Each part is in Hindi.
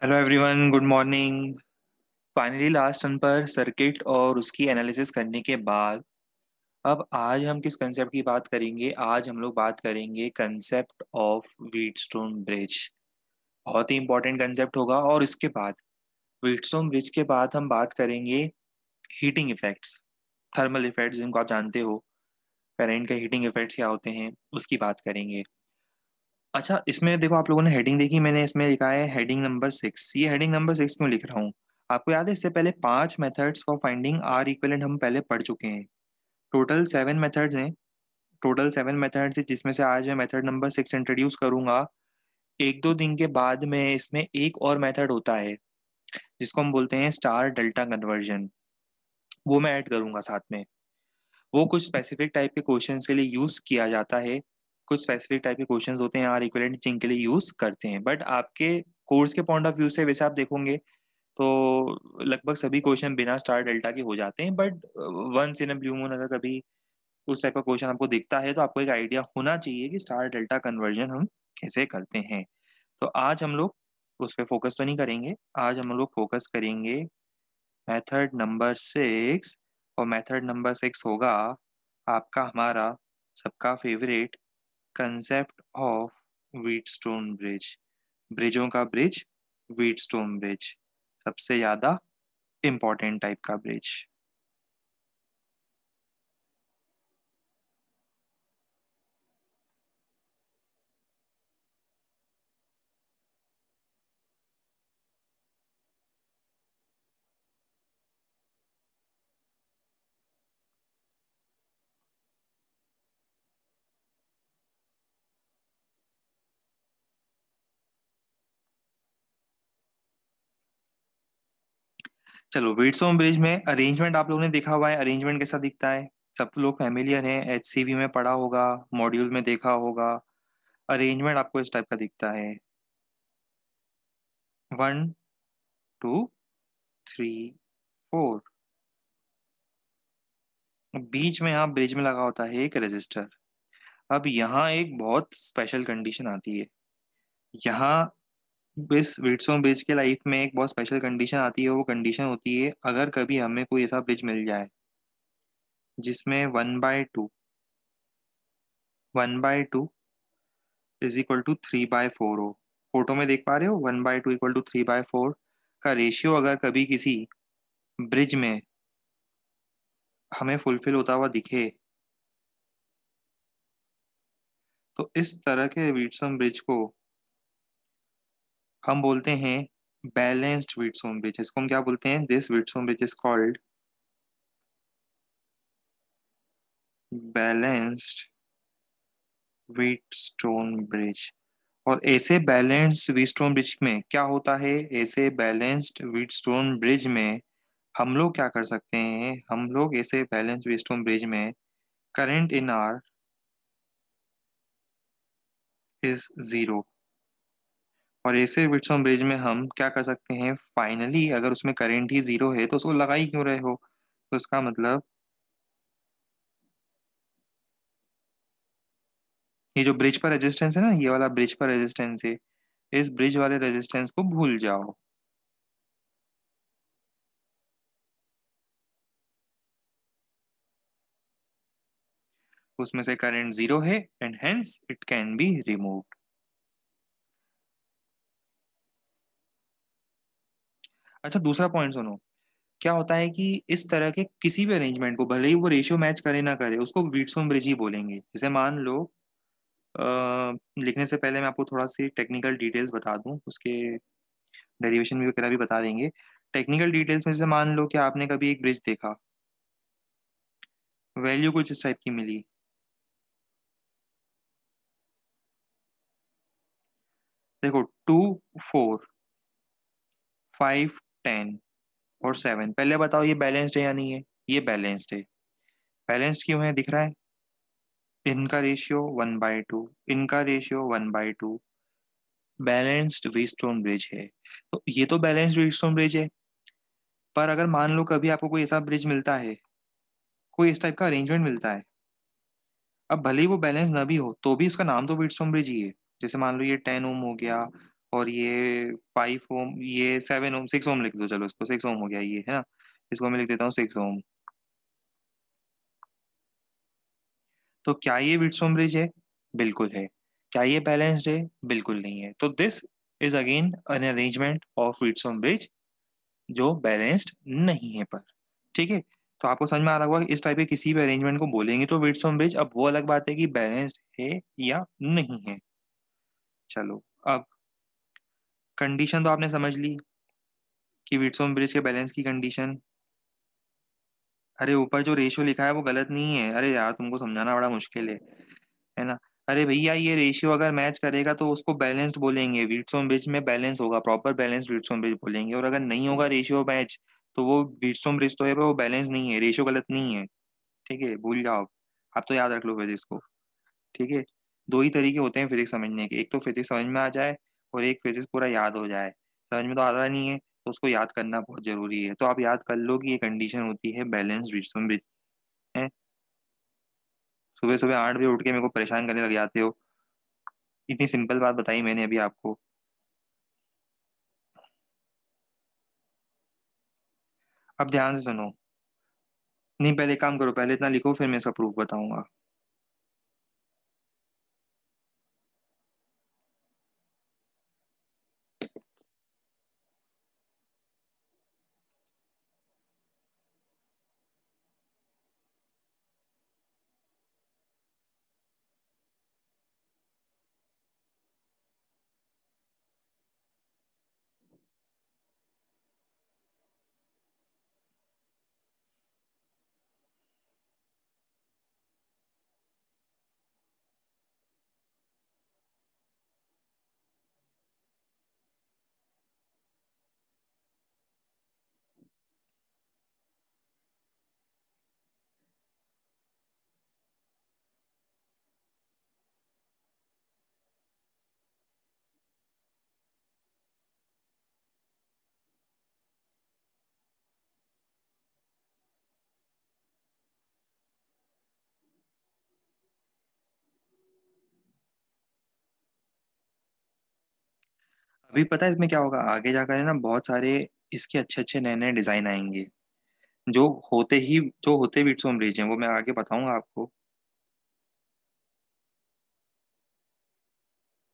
Hello everyone, good morning. Finally last turn पर सर्किट और उसकी एनालिसिस करने के बाद अब आज हम किस कंसेप्ट की बात करेंगे? आज हम लोग बात करेंगे कंसेप्ट ऑफ व्हीटस्टोन ब्रिज। बहुत ही इंपॉर्टेंट कंसेप्ट होगा। और इसके बाद व्हीटस्टोन ब्रिज के बाद हम बात करेंगे हीटिंग इफेक्ट्स, थर्मल इफेक्ट्स जिनको आप जानते हो। करंट के हीटिंग इफेक्ट्स क्या होते हैं उसकी बात करेंगे। अच्छा, इसमें देखो, आप लोगों ने हेडिंग देखी, मैंने इसमें लिखा है हेडिंग नंबर 6। ये हेडिंग नंबर 6 क्यों लिख रहा हूँ? आपको याद है इससे पहले 5 methods for finding R equivalent हम पहले पढ़ चुके हैं। टोटल 7 मेथड्स हैं। टोटल 7 मेथड्स हैं, जिसमें से आज मैं मेथड नंबर 6 इंट्रोड्यूस करूंगा। एक दो दिन के बाद में इसमें एक और मेथड होता है जिसको हम बोलते हैं स्टार डेल्टा कन्वर्जन। वो मैं ऐड करूंगा साथ में। वो कुछ स्पेसिफिक टाइप के क्वेश्चंस के लिए यूज किया जाता है। कुछ स्पेसिफिक टाइप के क्वेश्चंस होते हैं आर इक्विवेलेंट जिनके लिए यूज करते हैं, बट आपके कोर्स के पॉइंट ऑफ व्यू से वैसे आप देखोगे तो लगभग सभी क्वेश्चन बिना स्टार डेल्टा के हो जाते हैं। But once in a blue moon अगर कभी उस टाइप का क्वेश्चन आपको दिखता है तो आपको एक आइडिया होना चाहिए कि स्टार डेल्टा कन्वर्जन हम कैसे करते हैं। तो आज हम लोग उस पर फोकस तो नहीं करेंगे। आज हम लोग फोकस करेंगे मेथड नंबर 6। और मेथड नंबर 6 होगा आपका हमारा सबका favourite concept of Wheatstone bridge. ब्रिजों का ब्रिज, व्हीटस्टोन ब्रिज, सबसे ज्यादा इम्पोर्टेंट टाइप का ब्रिज। चलो, व्हीटस्टोन ब्रिज में अरेंजमेंट आप लोगों ने देखा हुआ है। अरेंजमेंट कैसा दिखता है? सब लोग फैमिलियर हैं, एचसीवी में पढ़ा होगा, मॉड्यूल में देखा होगा। अरेंजमेंट आपको इस टाइप का दिखता है। 1 2 3 4। बीच में यहाँ ब्रिज में लगा होता है एक रेजिस्टर। अब यहाँ एक बहुत स्पेशल कंडीशन आती है। यहाँ इस व्हीटस्टोन ब्रिज के लाइफ में एक बहुत स्पेशल कंडीशन आती है। वो कंडीशन होती है, अगर कभी हमें कोई ऐसा ब्रिज मिल जाए जिसमें 1/2 इज इक्वल टू 3/4 हो। फोटो में देख पा रहे हो 1/2 इक्वल टू 3/4 का रेशियो अगर कभी किसी ब्रिज में हमें फुलफिल होता हुआ दिखे, तो इस तरह के व्हीटस्टोन ब्रिज को हम बोलते हैं बैलेंस्ड व्हीटस्टोन ब्रिज। इसको हम क्या बोलते हैं? This Wheatstone bridge is called balanced Wheatstone bridge. और ऐसे बैलेंस्ड व्हीटस्टोन ब्रिज में क्या होता है? ऐसे बैलेंस्ड व्हीटस्टोन ब्रिज में हम लोग क्या कर सकते हैं? हम लोग ऐसे बैलेंस्ड व्हीटस्टोन ब्रिज में current in are is zero. और ऐसे व्हीटस्टोन ब्रिज में हम क्या कर सकते हैं? फाइनली अगर उसमें करंट ही जीरो है तो उसको लगा ही क्यों रहे हो? तो इसका मतलब ये जो ब्रिज पर रेजिस्टेंस है ना, ये वाला ब्रिज पर रेजिस्टेंस है, इस ब्रिज वाले रेजिस्टेंस को भूल जाओ। उसमें से करंट जीरो है and hence it can be removed. अच्छा, दूसरा पॉइंट सुनो। क्या होता है कि इस तरह के किसी भी अरेंजमेंट को, भले ही वो रेशियो मैच करे ना करे, उसको व्हीटस्टोन ब्रिज ही बोलेंगे। जैसे मान लो, लिखने से पहले मैं आपको थोड़ा सी टेक्निकल डिटेल्स बता दूं, उसके डेरिवेशन भी वगैरह भी बता देंगे। टेक्निकल डिटेल्स में से मान लो कि आपने कभी एक ब्रिज देखा, वैल्यू कुछ इस टाइप की मिली। देखो, 2 4 5 10 और 7, पहले बताओ ये बैलेंस्ड है या नहीं है? ये बैलेंस्ड है। बैलेंस्ड क्यों है? दिख रहा है इनका रेशियो 1/2, इनका रेशियो 1/2। बैलेंस्ड व्हीटस्टोन ब्रिज है। तो ये तो बैलेंस्ड व्हीटस्टोन ब्रिज है। पर अगर मान लो कभी आपको कोई ऐसा ब्रिज मिलता है, कोई इस टाइप का अरेंजमेंट मिलता है, अब भले ही वो बैलेंस ना भी हो तो भी इसका नाम तो व्हीटस्टोन ब्रिज ही है। जैसे मान लो ये 10 ओम हो गया, और ये 5 ओम, ये 7 ओम, 6 ओम लिख दो, चलो इसको 6 ओम हो गया ये, है ना। इसको मैं लिख देता हूँ 6 ओम। तो क्या ये व्हीटस्टोन ब्रिज है? बिल्कुल है। क्या ये बैलेंस्ड है? बिल्कुल नहीं है। तो this is again an arrangement of Wheatstone bridge जो बैलेंस्ड नहीं है पर। ठीक है। तो आपको समझ में आ रहा होगा कि इस टाइप के किसी भी अरेंजमेंट को बोलेंगे तो व्हीटस्टोन ब्रिज। अब वो अलग बात है कि बैलेंस्ड है या नहीं है। चलो, अब कंडीशन तो आपने समझ ली कि व्हीटस्टोन ब्रिज के बैलेंस की कंडीशन। अरे ऊपर जो रेशियो लिखा है वो गलत नहीं है। अरे यार, तुमको समझाना बड़ा मुश्किल है ना। अरे भैया, ये रेशियो अगर मैच करेगा तो उसको बैलेंस्ड बोलेंगे। व्हीटस्टोन ब्रिज में बैलेंस होगा, प्रॉपर बैलेंस्ड व्हीटस्टोन ब्रिज बोलेंगे। और अगर नहीं होगा रेशियो मैच, तो वो व्हीटस्टोन ब्रिज तो है पर वो बैलेंस नहीं है, रेशियो गलत नहीं है। ठीक है, भूल जाओ। आप तो याद रख लो फिजिक्स को। ठीक है। दो ही तरीके होते हैं फिजिक्स समझने के, एक तो फिजिक्स समझ में आ जाए और एक फिजिक्स पूरा याद हो जाए। समझ में तो आ रहा नहीं है तो उसको याद करना बहुत जरूरी है। तो आप याद कर लो कि ये कंडीशन होती है बैलेंस्ड व्हीटस्टोन ब्रिज है। सुबह सुबह 8 बजे उठ के मेरे को परेशान करने लग जाते हो। इतनी सिंपल बात बताई मैंने अभी आपको। अब ध्यान से सुनो। नहीं, पहले एक काम करो, पहले इतना लिखो फिर मैं इसका प्रूफ बताऊंगा। अभी पता है इसमें क्या होगा आगे जाकर, है ना, बहुत सारे इसके अच्छे अच्छे नए नए डिजाइन आएंगे जो जो होते बीट्सो ब्रिज हैं, वो मैं आगे बताऊंगा आपको।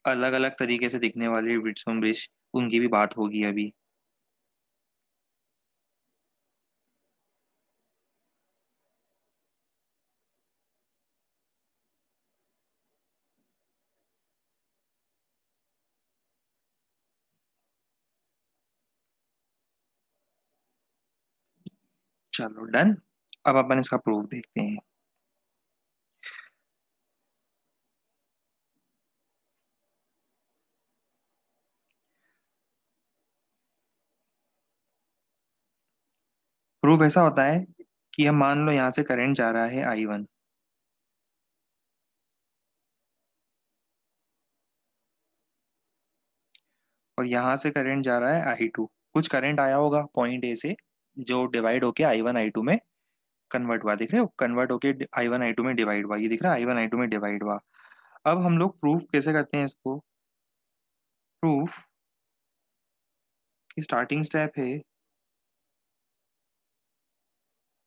अलग अलग तरीके से दिखने वाले बीट्सो ब्रिज, उनकी भी बात होगी अभी। चलो डन। अब अपन इसका प्रूफ देखते हैं। प्रूफ ऐसा होता है कि हम मान लो यहाँ से करंट जा रहा है I1, और यहाँ से करंट जा रहा है I2। कुछ करंट आया होगा पॉइंट ए से जो डिवाइड होके I1 I2 में कन्वर्ट हुआ, दिख रहे हो, कन्वर्ट होके I1 I2 में डिवाइड हुआ, ये दिख रहा है I1 I2 में डिवाइड हुआ। अब हम लोग प्रूफ कैसे करते हैं इसको? प्रूफ की स्टार्टिंग स्टेप है,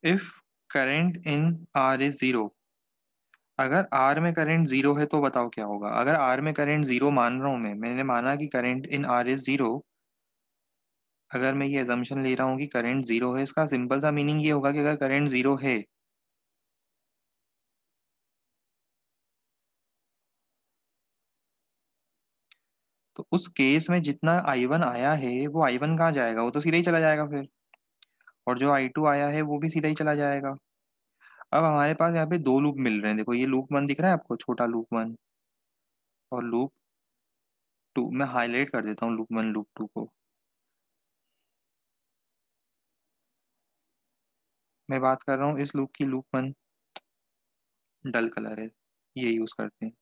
if current in are is zero. अगर आर में करंट जीरो है तो बताओ क्या होगा। अगर आर में करंट जीरो मान रहा हूं मैंने माना कि current in are is zero. अगर मैं ये एजम्पशन ले रहा हूँ कि करंट जीरो है, इसका सिंपल सा मीनिंग ये होगा कि अगर करंट जीरो है तो उस केस में जितना I1 आया है वो I1 कहाँ जाएगा? वो तो सीधा ही चला जाएगा फिर। और जो I2 आया है वो भी सीधा ही चला जाएगा। अब हमारे पास यहाँ पे दो लूप मिल रहे हैं। देखो ये लूप 1 दिख रहा है आपको, छोटा लूप 1, और लूप 2। मैं हाईलाइट कर देता हूँ लूप 1 लूप 2 को। मैं बात कर रहा हूँ इस लूप की, लूप 1 डल कलर है, ये यूज करते हैं।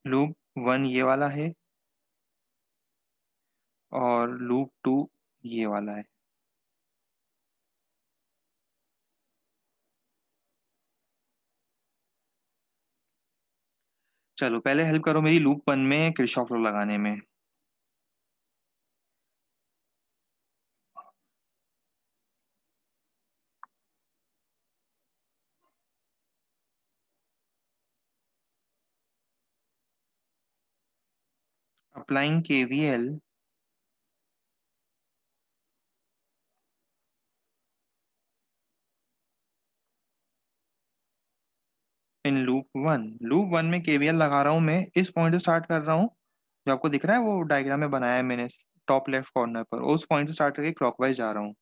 लूप 1 ये वाला है और लूप 2 ये वाला है। चलो पहले हेल्प करो मेरी लूप वन में किरचॉफ लॉ लगाने में। Applying KVL in loop one में केवीएल लगा रहा हूँ मैं, इस पॉइंट से स्टार्ट कर रहा हूँ। जो आपको दिख रहा है वो डायग्राम में बनाया है मैंने, टॉप लेफ्ट कॉर्नर पर, उस पॉइंट से स्टार्ट करके क्लॉकवाइज जा रहा हूँ।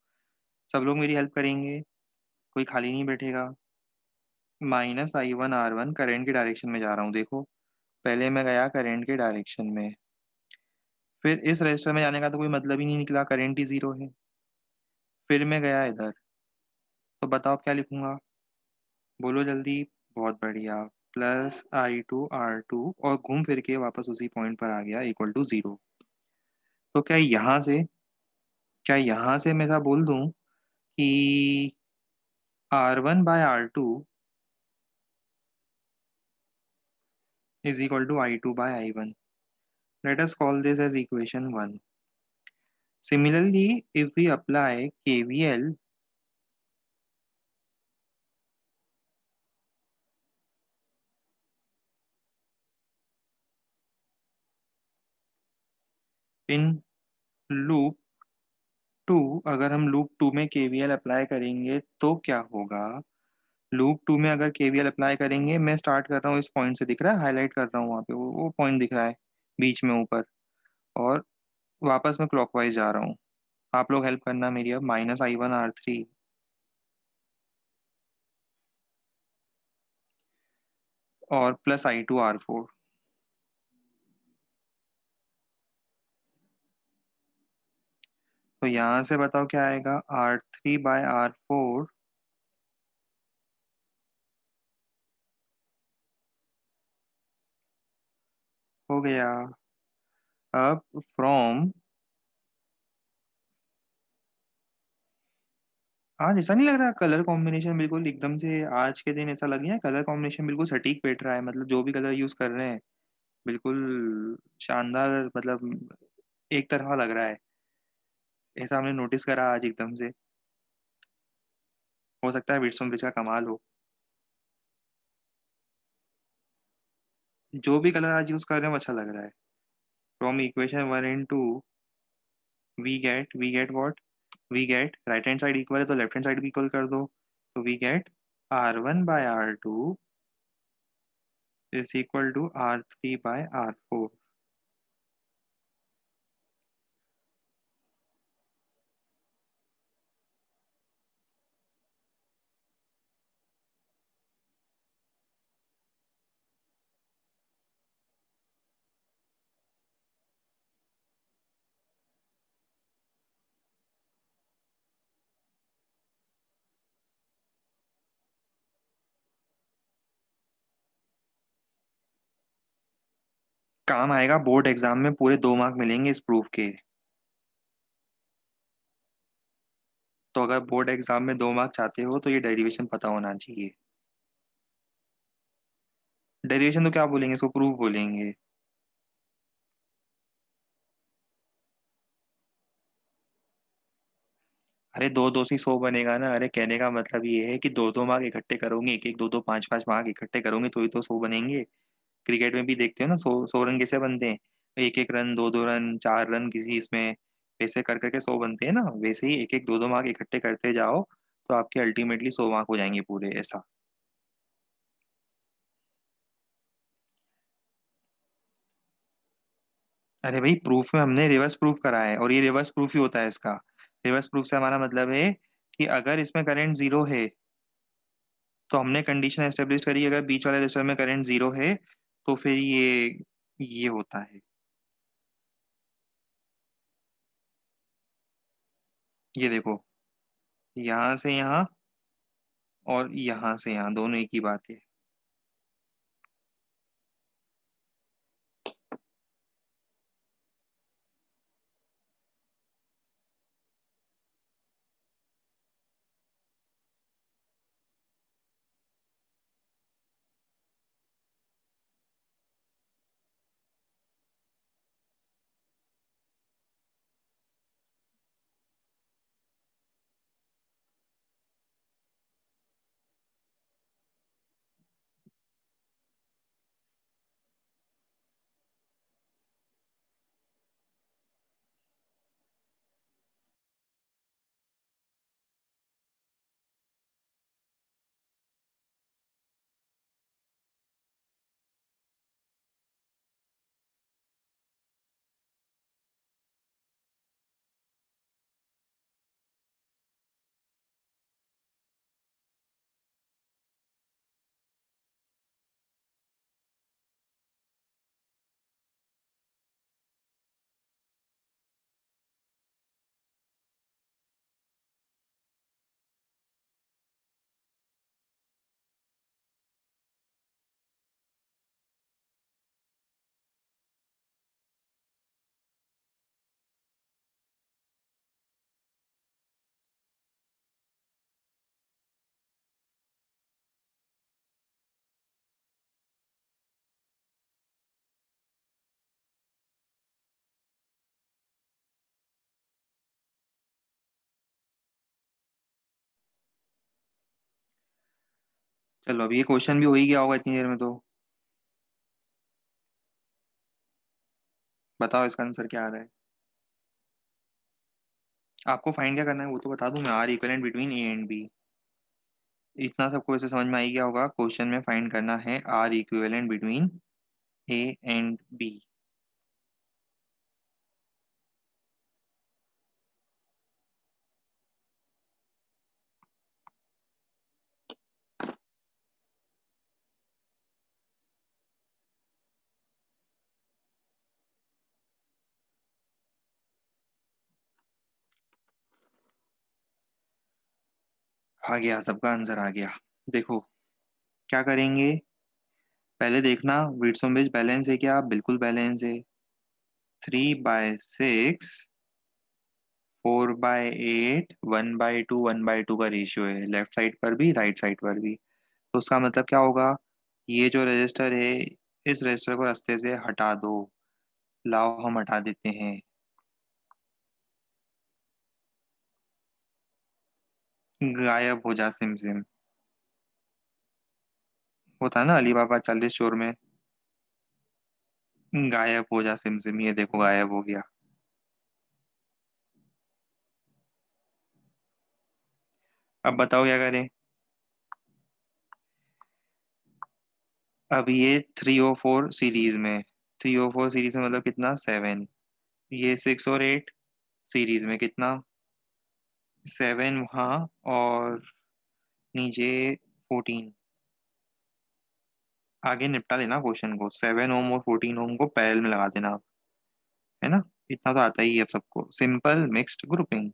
सब लोग मेरी हेल्प करेंगे, कोई खाली नहीं बैठेगा। -I1 R1 करेंट की डायरेक्शन में जा रहा हूँ, देखो। पहले मैं गया करेंट के डायरेक्शन में, फिर इस रजिस्टर में जाने का तो कोई मतलब ही नहीं निकला, करेंट ही जीरो है। फिर मैं गया इधर, तो बताओ क्या लिखूंगा, बोलो जल्दी। बहुत बढ़िया, +I2 R2, और घूम फिर के वापस उसी पॉइंट पर आ गया, इक्वल टू जीरो। तो क्या यहाँ से मैं ऐसा बोल दूं कि R1/R2 is equal to I2/I1? Let us call this as equation 1. Similarly, if we apply KVL in loop 2, अगर हम लूप टू में केवीएल अप्लाई करेंगे तो क्या होगा? लूप टू में अगर केवीएल अप्लाई करेंगे, मैं स्टार्ट कर रहा हूँ इस पॉइंट से, दिख रहा है हाईलाइट कर रहा हूँ वहाँ पे, वो पॉइंट दिख रहा है बीच में ऊपर, और वापस मैं क्लॉकवाइज जा रहा हूँ। आप लोग हेल्प करना मेरी अब, -I1 R3 और +I2 R4। तो यहाँ से बताओ क्या आएगा, R3/R4 हो गया। अब फ्रॉम, आज ऐसा नहीं लग रहा कलर कॉम्बिनेशन बिल्कुल एकदम से, आज के दिन ऐसा लग रहा है कलर कॉम्बिनेशन बिल्कुल सटीक बैठ रहा है, मतलब जो भी कलर यूज कर रहे हैं बिल्कुल शानदार, मतलब एक तरफा लग रहा है। ऐसा हमने नोटिस करा आज एकदम से। हो सकता है विल्सन ब्रिज का कमाल हो। जो भी कलर आज यूज कर रहे हैं वो अच्छा लग रहा है। From equation 1 and 2 we get what, we get right hand side equal है तो लेफ्ट हैंड साइड भी इक्वल कर दो, तो we get R1/R2 is equal to R3/R4। काम आएगा बोर्ड एग्जाम में, पूरे 2 मार्क मिलेंगे इस प्रूफ के। तो अगर बोर्ड एग्जाम में 2 मार्क चाहते हो तो ये डेरिवेशन पता होना चाहिए। डेरिवेशन तो क्या बोलेंगे, इसको प्रूफ बोलेंगे। अरे दो दो से 100 बनेगा ना, अरे कहने का मतलब ये है कि 2-2 मार्क इकट्ठे करोगे, एक एक दो दो 5-5 मार्क इकट्ठे करोगे तो ही तो 100 बनेंगे। क्रिकेट में भी देखते हो ना, 100 100 रन कैसे बनते हैं, एक एक रन, 2-2 रन, 4 रन किसी इसमें, वैसे कर करके 100 बनते हैं ना, वैसे ही एक एक 2-2 मार्क इकट्ठे करते जाओ तो आपके अल्टीमेटली 100 मार्क हो जाएंगे पूरे, ऐसा। अरे भाई प्रूफ में हमने रिवर्स प्रूफ करा है, और ये रिवर्स प्रूफ ही होता है इसका। रिवर्स प्रूफ से हमारा मतलब है कि अगर इसमें करंट जीरो है तो हमने कंडीशन एस्टेब्लिश करी, अगर बीच वाले रजिस्टर में करंट जीरो है तो फिर ये होता है। ये देखो, यहाँ से यहाँ और यहाँ से यहाँ दोनों एक ही बात है। चलो अब ये क्वेश्चन भी हो ही गया होगा इतनी देर में तो। बताओ इसका आंसर क्या आ रहा है। आपको फाइंड क्या करना है वो तो बता दूं मैं, R equivalent between A and B. इतना सबको ऐसे समझ में आई गया होगा, क्वेश्चन में फाइंड करना है R equivalent between A and B. आ गया, सबका आंसर आ गया। देखो क्या करेंगे, पहले देखना विड्थ ब्रिज बैलेंस है क्या, बिल्कुल बैलेंस है। 3/6, 4/8, 1/2, 1/2 का रेशियो है, लेफ्ट साइड पर भी राइट साइड पर भी। तो उसका मतलब क्या होगा, ये जो रजिस्टर है इस रजिस्टर को रास्ते से हटा दो। लाओ हम हटा देते हैं। गायब हो जा सिम सिम। होता है ना अली बाबा 40 चोर में। गायब हो जा सिम सिम, ये देखो गायब हो गया। अब बताओ क्या करें। अब ये 304 सीरीज में, 304 सीरीज में मतलब कितना, 7। ये 6 और 8 सीरीज में कितना, 7 वहाँ और नीचे 14। आगे निपटा लेना क्वेश्चन को, 7 ओम और 14 ओम को पैरेलल में लगा देना आप, है ना। इतना तो आता ही है अब सबको, सिंपल मिक्स्ड ग्रुपिंग।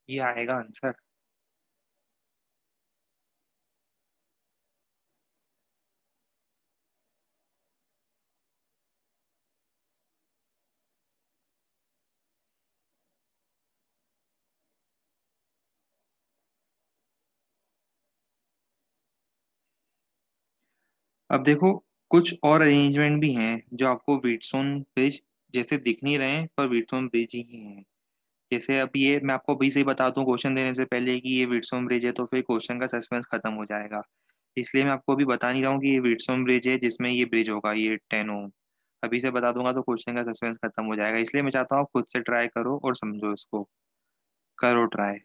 ये आएगा आंसर। अब देखो कुछ और अरेंजमेंट भी हैं जो आपको व्हीटस्टोन ब्रिज जैसे दिख नहीं रहे हैं, पर व्हीटस्टोन ब्रिज ही हैं। जैसे अब ये मैं आपको अभी से ही बता दूं क्वेश्चन देने से पहले कि ये व्हीटस्टोन ब्रिज है, तो फिर क्वेश्चन का सस्पेंस खत्म हो जाएगा। इसलिए मैं आपको अभी बता नहीं रहा हूँ कि ये व्हीटस्टोन ब्रिज है जिसमें ये ब्रिज होगा, ये 10 ओम। अभी से बता दूंगा तो क्वेश्चन का सस्पेंस खत्म हो जाएगा, इसलिए मैं चाहता हूँ आप खुद से ट्राई करो और समझो इसको। करो ट्राई।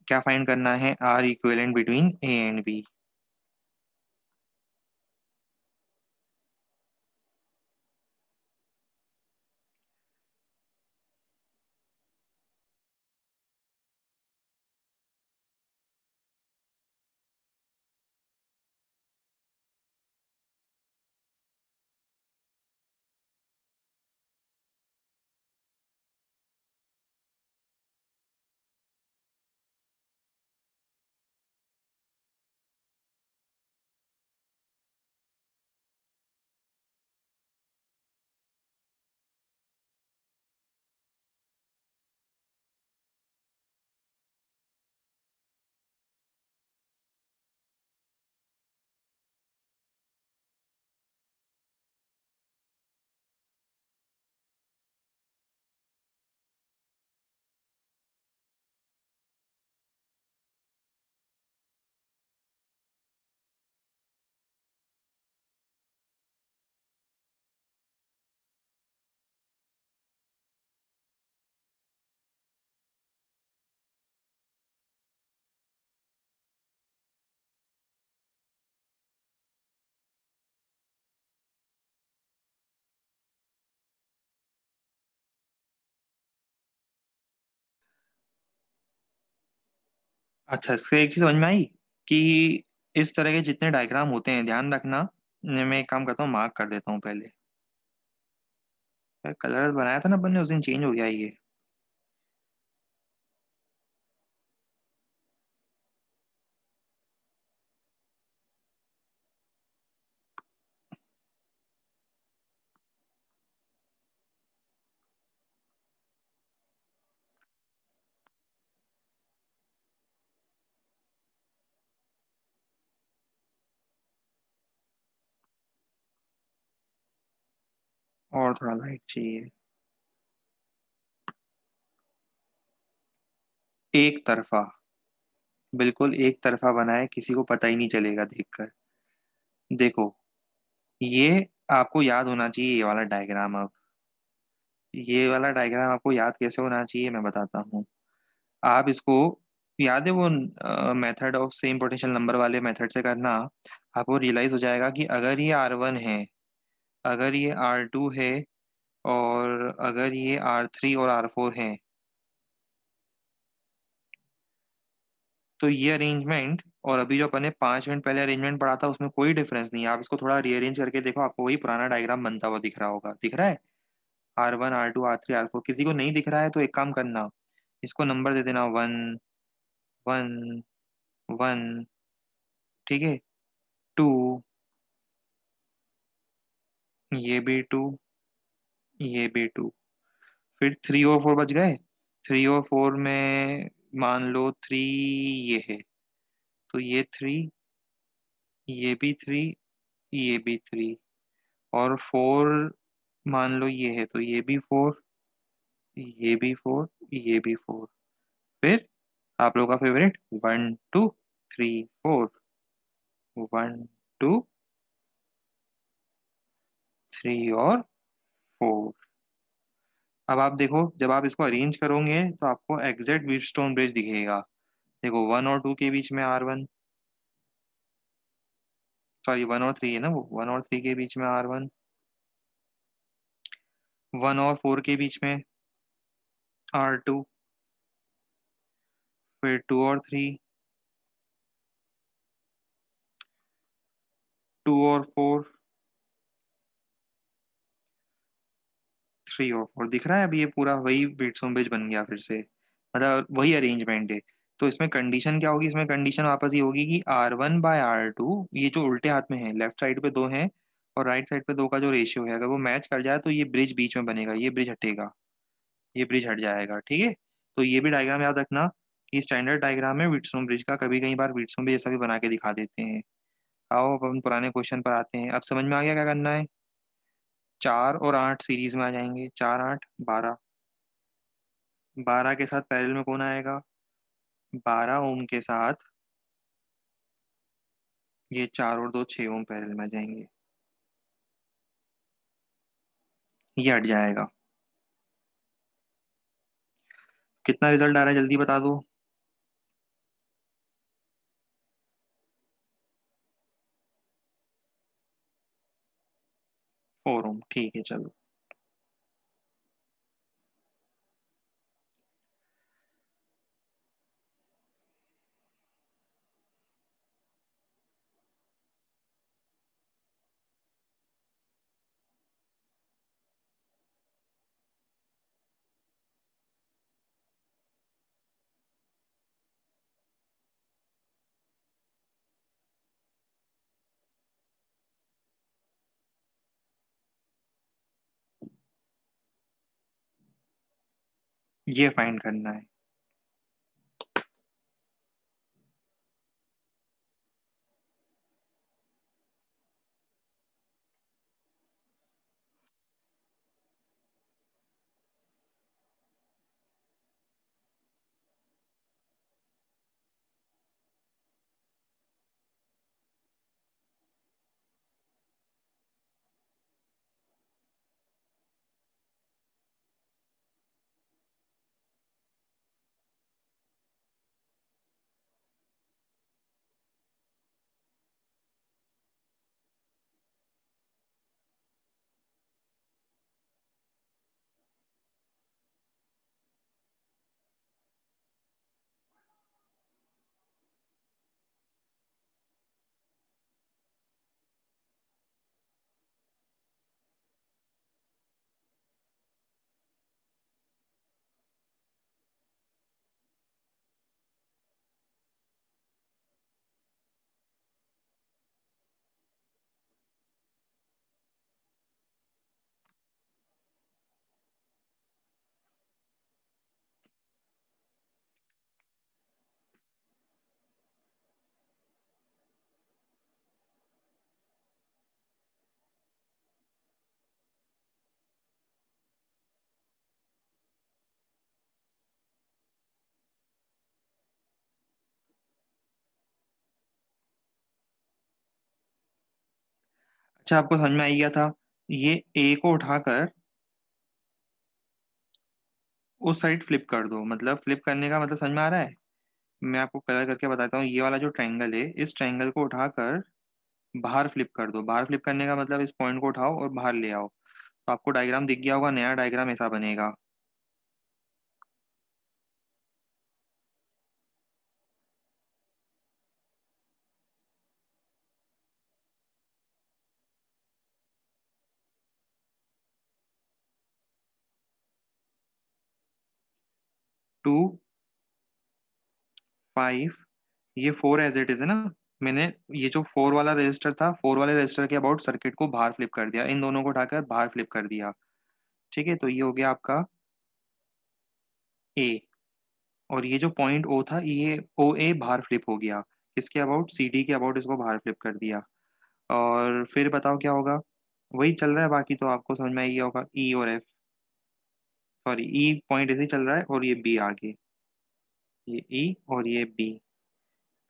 क्या फाइंड करना है, R equivalent between A and B. अच्छा, इससे एक चीज समझ में आई कि इस तरह के जितने डायग्राम होते हैं ध्यान रखना। मैं एक काम करता हूँ, मार्क कर देता हूँ पहले। कलर बनाया था ना अपन ने उस दिन, चेंज हो गया ये। और थोड़ा लाइट चाहिए। एक तरफा। बिल्कुल एक तरफा बना है, किसी को पता ही नहीं चलेगा देखकर। देखो, ये आपको याद होना चाहिए ये वाला डायग्राम। अब ये वाला डायग्राम आपको याद कैसे होना चाहिए मैं बताता हूँ। आप इसको, याद है वो method of same potential number वाले मेथड से करना। आपको रियलाइज हो जाएगा कि अगर ये R1 है, अगर ये R2 है, और अगर ये R3 और R4 है, तो ये अरेंजमेंट और अभी जो अपने 5 मिनट पहले अरेंजमेंट पढ़ा था उसमें कोई डिफरेंस नहीं है। आप इसको थोड़ा रीअरेंज करके देखो, आपको वही पुराना डायग्राम बनता हुआ दिख रहा होगा। दिख रहा है? R1 R2 R3 R4। किसी को नहीं दिख रहा है तो एक काम करना, इसको नंबर दे देना 1 1 1। ठीक है। 2, ये भी 2, ये भी 2। फिर 3 और 4 बच गए। 3 और 4 में मान लो 3 ये है, तो ये 3, ये भी 3, ये भी 3। और 4 मान लो ये है, तो ये भी 4, ये भी 4, ये भी 4। फिर आप लोगों का फेवरेट 1 2 3 4। 1 2 3 और 4। अब आप देखो, जब आप इसको अरेंज करोगे तो आपको एग्जैक्ट व्हीटस्टोन ब्रिज दिखेगा। देखो 1 और 2 के बीच में R1, सॉरी 1 और 3 है ना, वो 1 और 3 के बीच में R1, 1 और 4 के बीच में R2, फिर 2 और 3, 2 और 4, 3 और 4। दिख रहा है? अभी ये पूरा वही व्हीटस्टोन ब्रिज बन गया फिर से, मतलब वही अरेंजमेंट है। तो इसमें कंडीशन क्या होगी? इसमें कंडीशन वापस ये होगी कि R1/R2, ये जो उल्टे हाथ में है, लेफ्ट साइड पे 2 है और राइट साइड पे 2 का जो रेशियो है, अगर वो मैच कर जाए तो ये ब्रिज बीच में बनेगा, ये ब्रिज हटेगा, ये ब्रिज हट जाएगा। ठीक है। तो ये भी डायग्राम याद रखना कि स्टैंडर्ड डायग्राम है व्हीटस्टोन ब्रिज का। कभी कई बार व्हीटस्टोन ब्रिज ऐसा भी बना के दिखा देते हैं। आओ अब हम पुराने क्वेश्चन पर आते हैं। अब समझ में आ गया क्या करना है? 4 और 8 सीरीज में आ जाएंगे, 4 8 12। 12 के साथ पैरेलल में कौन आएगा? 12 ओम के साथ ये 4 और 2 6 ओम पैरेलल में आ जाएंगे, ये हट जाएगा। कितना रिजल्ट आ रहा है जल्दी बता दो। 4 ओम, ठीक है चलो। ये फाइंड करना है। अच्छा, आपको समझ में आ गया था। ये ए को उठाकर उस साइड फ्लिप कर दो, मतलब फ्लिप करने का मतलब समझ में आ रहा है। मैं आपको कलर करके बताता हूँ। ये वाला जो ट्रायंगल है, इस ट्रायंगल को उठाकर बाहर फ्लिप कर दो। बाहर फ्लिप करने का मतलब इस पॉइंट को उठाओ और बाहर ले आओ, तो आपको डायग्राम दिख गया होगा। नया डायग्राम ऐसा बनेगा। 2, 5, ये 4 एज इट इज है ना। मैंने ये जो 4 वाला रजिस्टर था, 4 वाले रजिस्टर के अबाउट सर्किट को बाहर फ्लिप कर दिया, इन दोनों को उठाकर बाहर फ्लिप कर दिया। ठीक है, तो ये हो गया आपका ए। और ये जो पॉइंट ओ था, ये ओ ए बाहर फ्लिप हो गया। इसके अबाउट सी डी के अबाउट इसको बाहर फ्लिप कर दिया। और फिर बताओ क्या होगा। वही चल रहा है, बाकी तो आपको समझ में आ गया होगा। ई और एफ, सॉरी, ई पॉइंट ऐसे ही चल रहा है और ये बी आगे। ये ई और ये बी,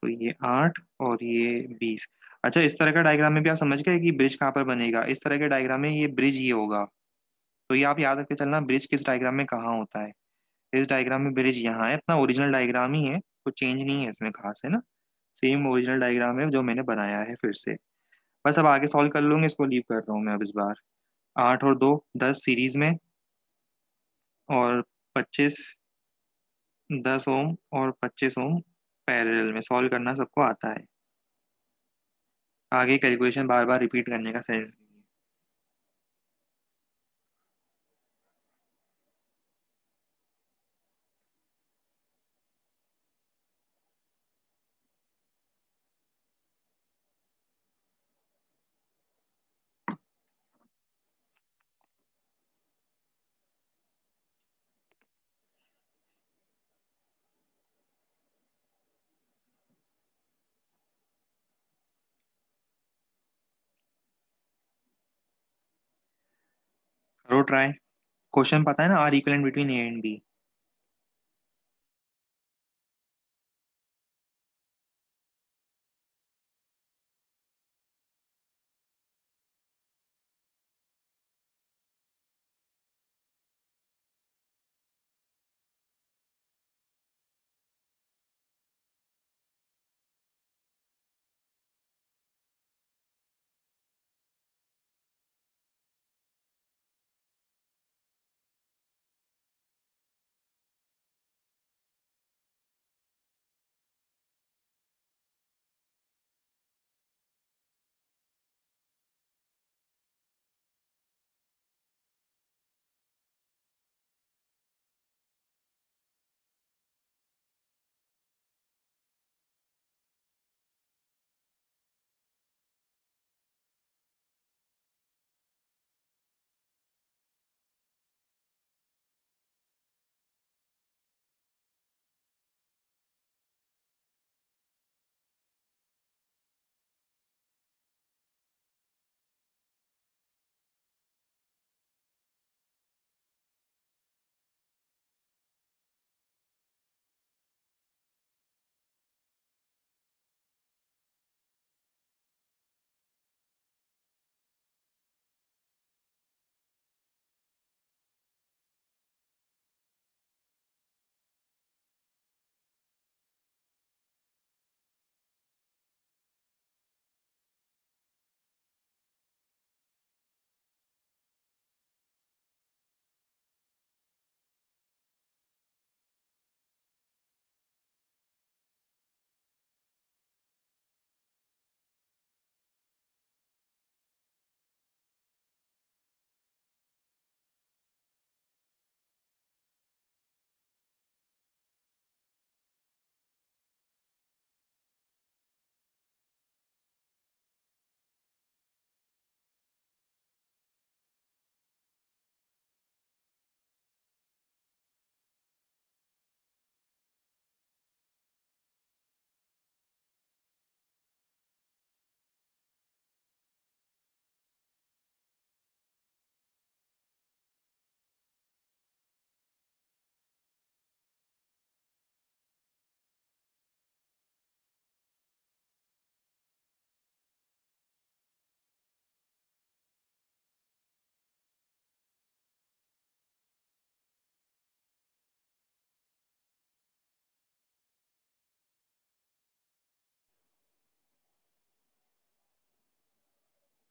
तो ये 8 और ये 20। अच्छा, इस तरह का डायग्राम में भी आप समझ गए कि ब्रिज कहाँ पर बनेगा। इस तरह के डायग्राम में ये ब्रिज ये होगा। तो ये आप याद रखते चलना, ब्रिज किस डायग्राम में कहाँ होता है। इस डायग्राम में ब्रिज यहाँ है, अपना ओरिजिनल डायग्राम ही है, कुछ चेंज नहीं है इसमें खास, है ना। सेम ओरिजिनल डायग्राम है जो मैंने बनाया है फिर से। बस अब आगे सॉल्व कर लूंगे, इसको लीव कर रहा हूँ मैं अब इस बार। 8 और 2, 10 सीरीज में, और 25, 10 ओम और 25 ओम पैरेलल में। सॉल्व करना सबको आता है। आगे कैलकुलेशन बार बार रिपीट करने का सेंस नहीं है। करो ट्राई। क्वेश्चन पता है ना, R equivalent between A and B.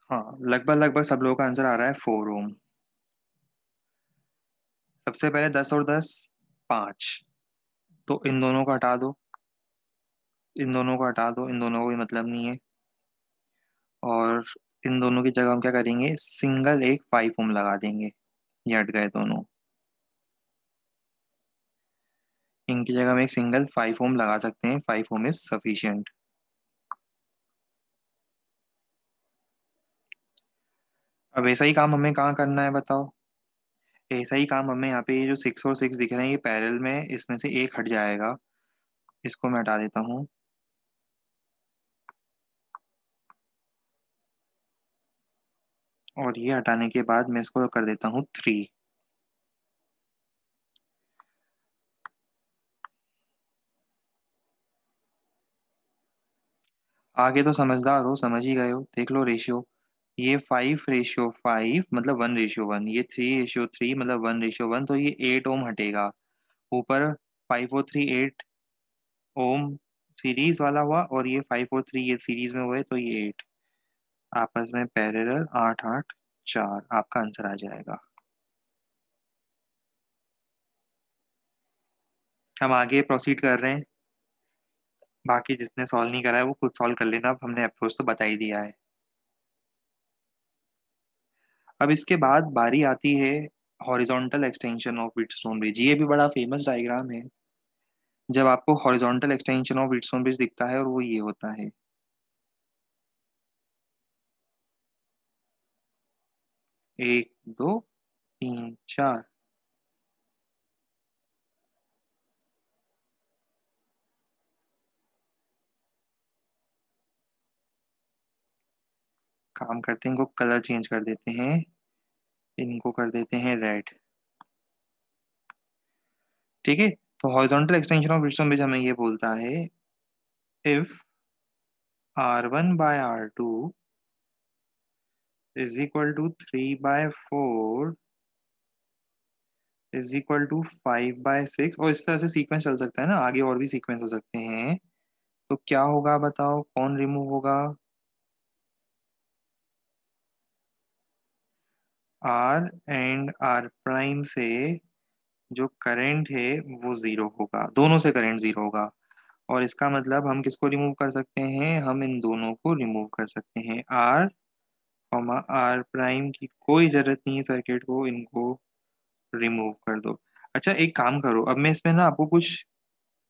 हाँ, लगभग लगभग सब लोगों का आंसर आ रहा है 4 ओम। सबसे पहले 10 और 10, 5। तो इन दोनों को हटा दो, इन दोनों को हटा दो, इन दोनों को कोई मतलब नहीं है। और इन दोनों की जगह हम क्या करेंगे, सिंगल एक 5 ओम लगा देंगे। ये हट गए दोनों। इनकी जगह हम एक सिंगल 5 ओम लगा सकते हैं। 5 ओम इज सफिशियंट। अब ऐसा ही काम हमें कहाँ करना है बताओ। ऐसा ही काम हमें यहाँ पे ये जो 6 और 6 दिख रहे हैं ये पैरेलल में, इसमें से एक हट जाएगा। इसको मैं हटा देता हूँ। और ये हटाने के बाद मैं इसको कर देता हूँ 3। आगे तो समझदार हो, समझ ही गए हो। देख लो रेशियो। ये 5:5 मतलब 1:1। ये 3:3 मतलब 1:1। तो ये 8 ओम हटेगा ऊपर। 5 और 3 8 ओम सीरीज वाला हुआ, और ये 5 और 3 ये सीरीज में हुए, तो ये 8 आपस में पैरेलल। 8 8 4 आपका आंसर आ जाएगा। हम आगे प्रोसीड कर रहे हैं। बाकी जिसने सॉल्व नहीं करा है वो खुद सॉल्व कर लेना, अब हमने अप्रोच तो बता ही दिया है। अब इसके बाद बारी आती है horizontal extension of Wheatstone bridge. ये भी बड़ा फेमस डायग्राम है, जब आपको horizontal extension of Wheatstone bridge दिखता है, और वो ये होता है। 1 2 3 4। काम करते हैं, इनको कलर चेंज कर देते हैं। इनको कर देते हैं रेड। ठीक है। तो horizontal extension of Wheatstone bridge हमें ये बोलता है, if R1/R2 is equal to 3/4 is equal to 5/6। और इस तरह से सीक्वेंस चल सकता है ना, आगे और भी सीक्वेंस हो सकते हैं। तो क्या होगा बताओ, कौन रिमूव होगा। आर एंड आर प्राइम से जो करंट है वो जीरो होगा, दोनों से करंट जीरो होगा। और इसका मतलब हम किसको रिमूव कर सकते हैं, हम इन दोनों को रिमूव कर सकते हैं। आर कॉमा आर प्राइम की कोई जरूरत नहीं है सर्किट को, इनको रिमूव कर दो। अच्छा एक काम करो, अब मैं इसमें ना आपको कुछ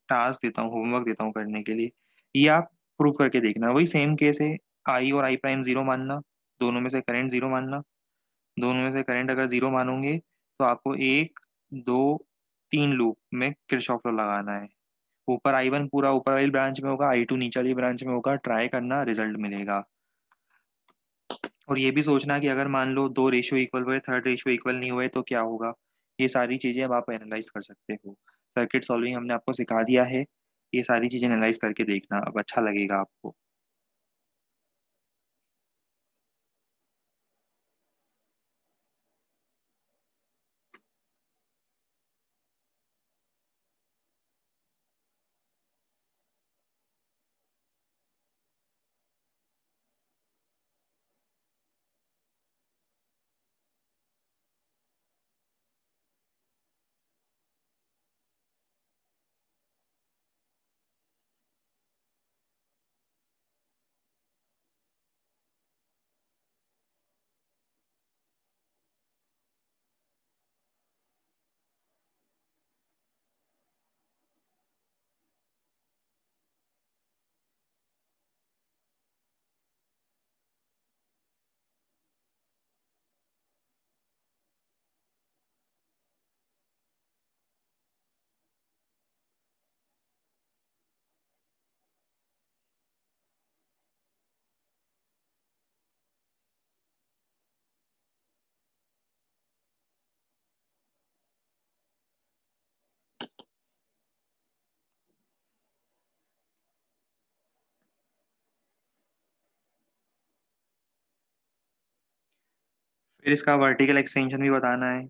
टास्क देता हूँ, होमवर्क देता हूँ करने के लिए। ये आप प्रूव करके देखना। वही सेम केस है, आई और आई प्राइम जीरो मानना, दोनों में से करंट जीरो मानना। दोनों में से करंट अगर जीरो मानोगे तो आपको 1 2 3 लूप में किरचॉफ लॉ लगाना है। ऊपर I1 पूरा ऊपर वाली ब्रांच में होगा, I2 नीचे वाली ब्रांच में होगा। ट्राई करना, रिजल्ट मिलेगा। और ये भी सोचना कि अगर मान लो दो रेशियो इक्वल हुए, थर्ड रेशियो इक्वल नहीं हुए तो क्या होगा। ये सारी चीजें अब आप एनालाइज कर सकते हो। सर्किट सॉल्विंग हमने आपको सिखा दिया है। ये सारी चीजें एनालाइज करके देखना, अब अच्छा लगेगा आपको। फिर इसका वर्टिकल एक्सटेंशन भी बताना है।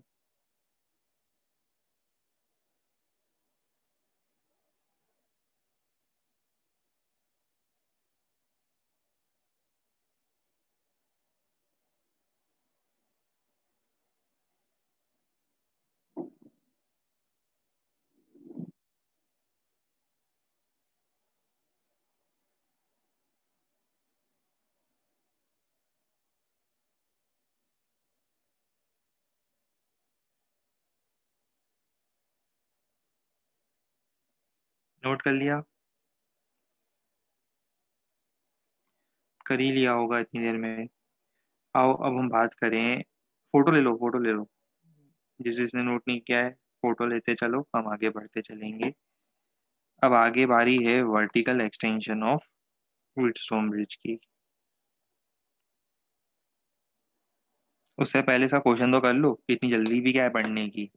नोट कर लिया? कर ही लिया होगा इतनी देर में। आओ अब हम बात करें। फोटो ले लो, फोटो ले लो। जिसने नोट नहीं किया है, फोटो लेते चलो, हम आगे बढ़ते चलेंगे। अब आगे बारी है vertical extension of Wheatstone bridge की। उससे पहले इसका क्वेश्चन तो कर लो, इतनी जल्दी भी क्या है पढ़ने की।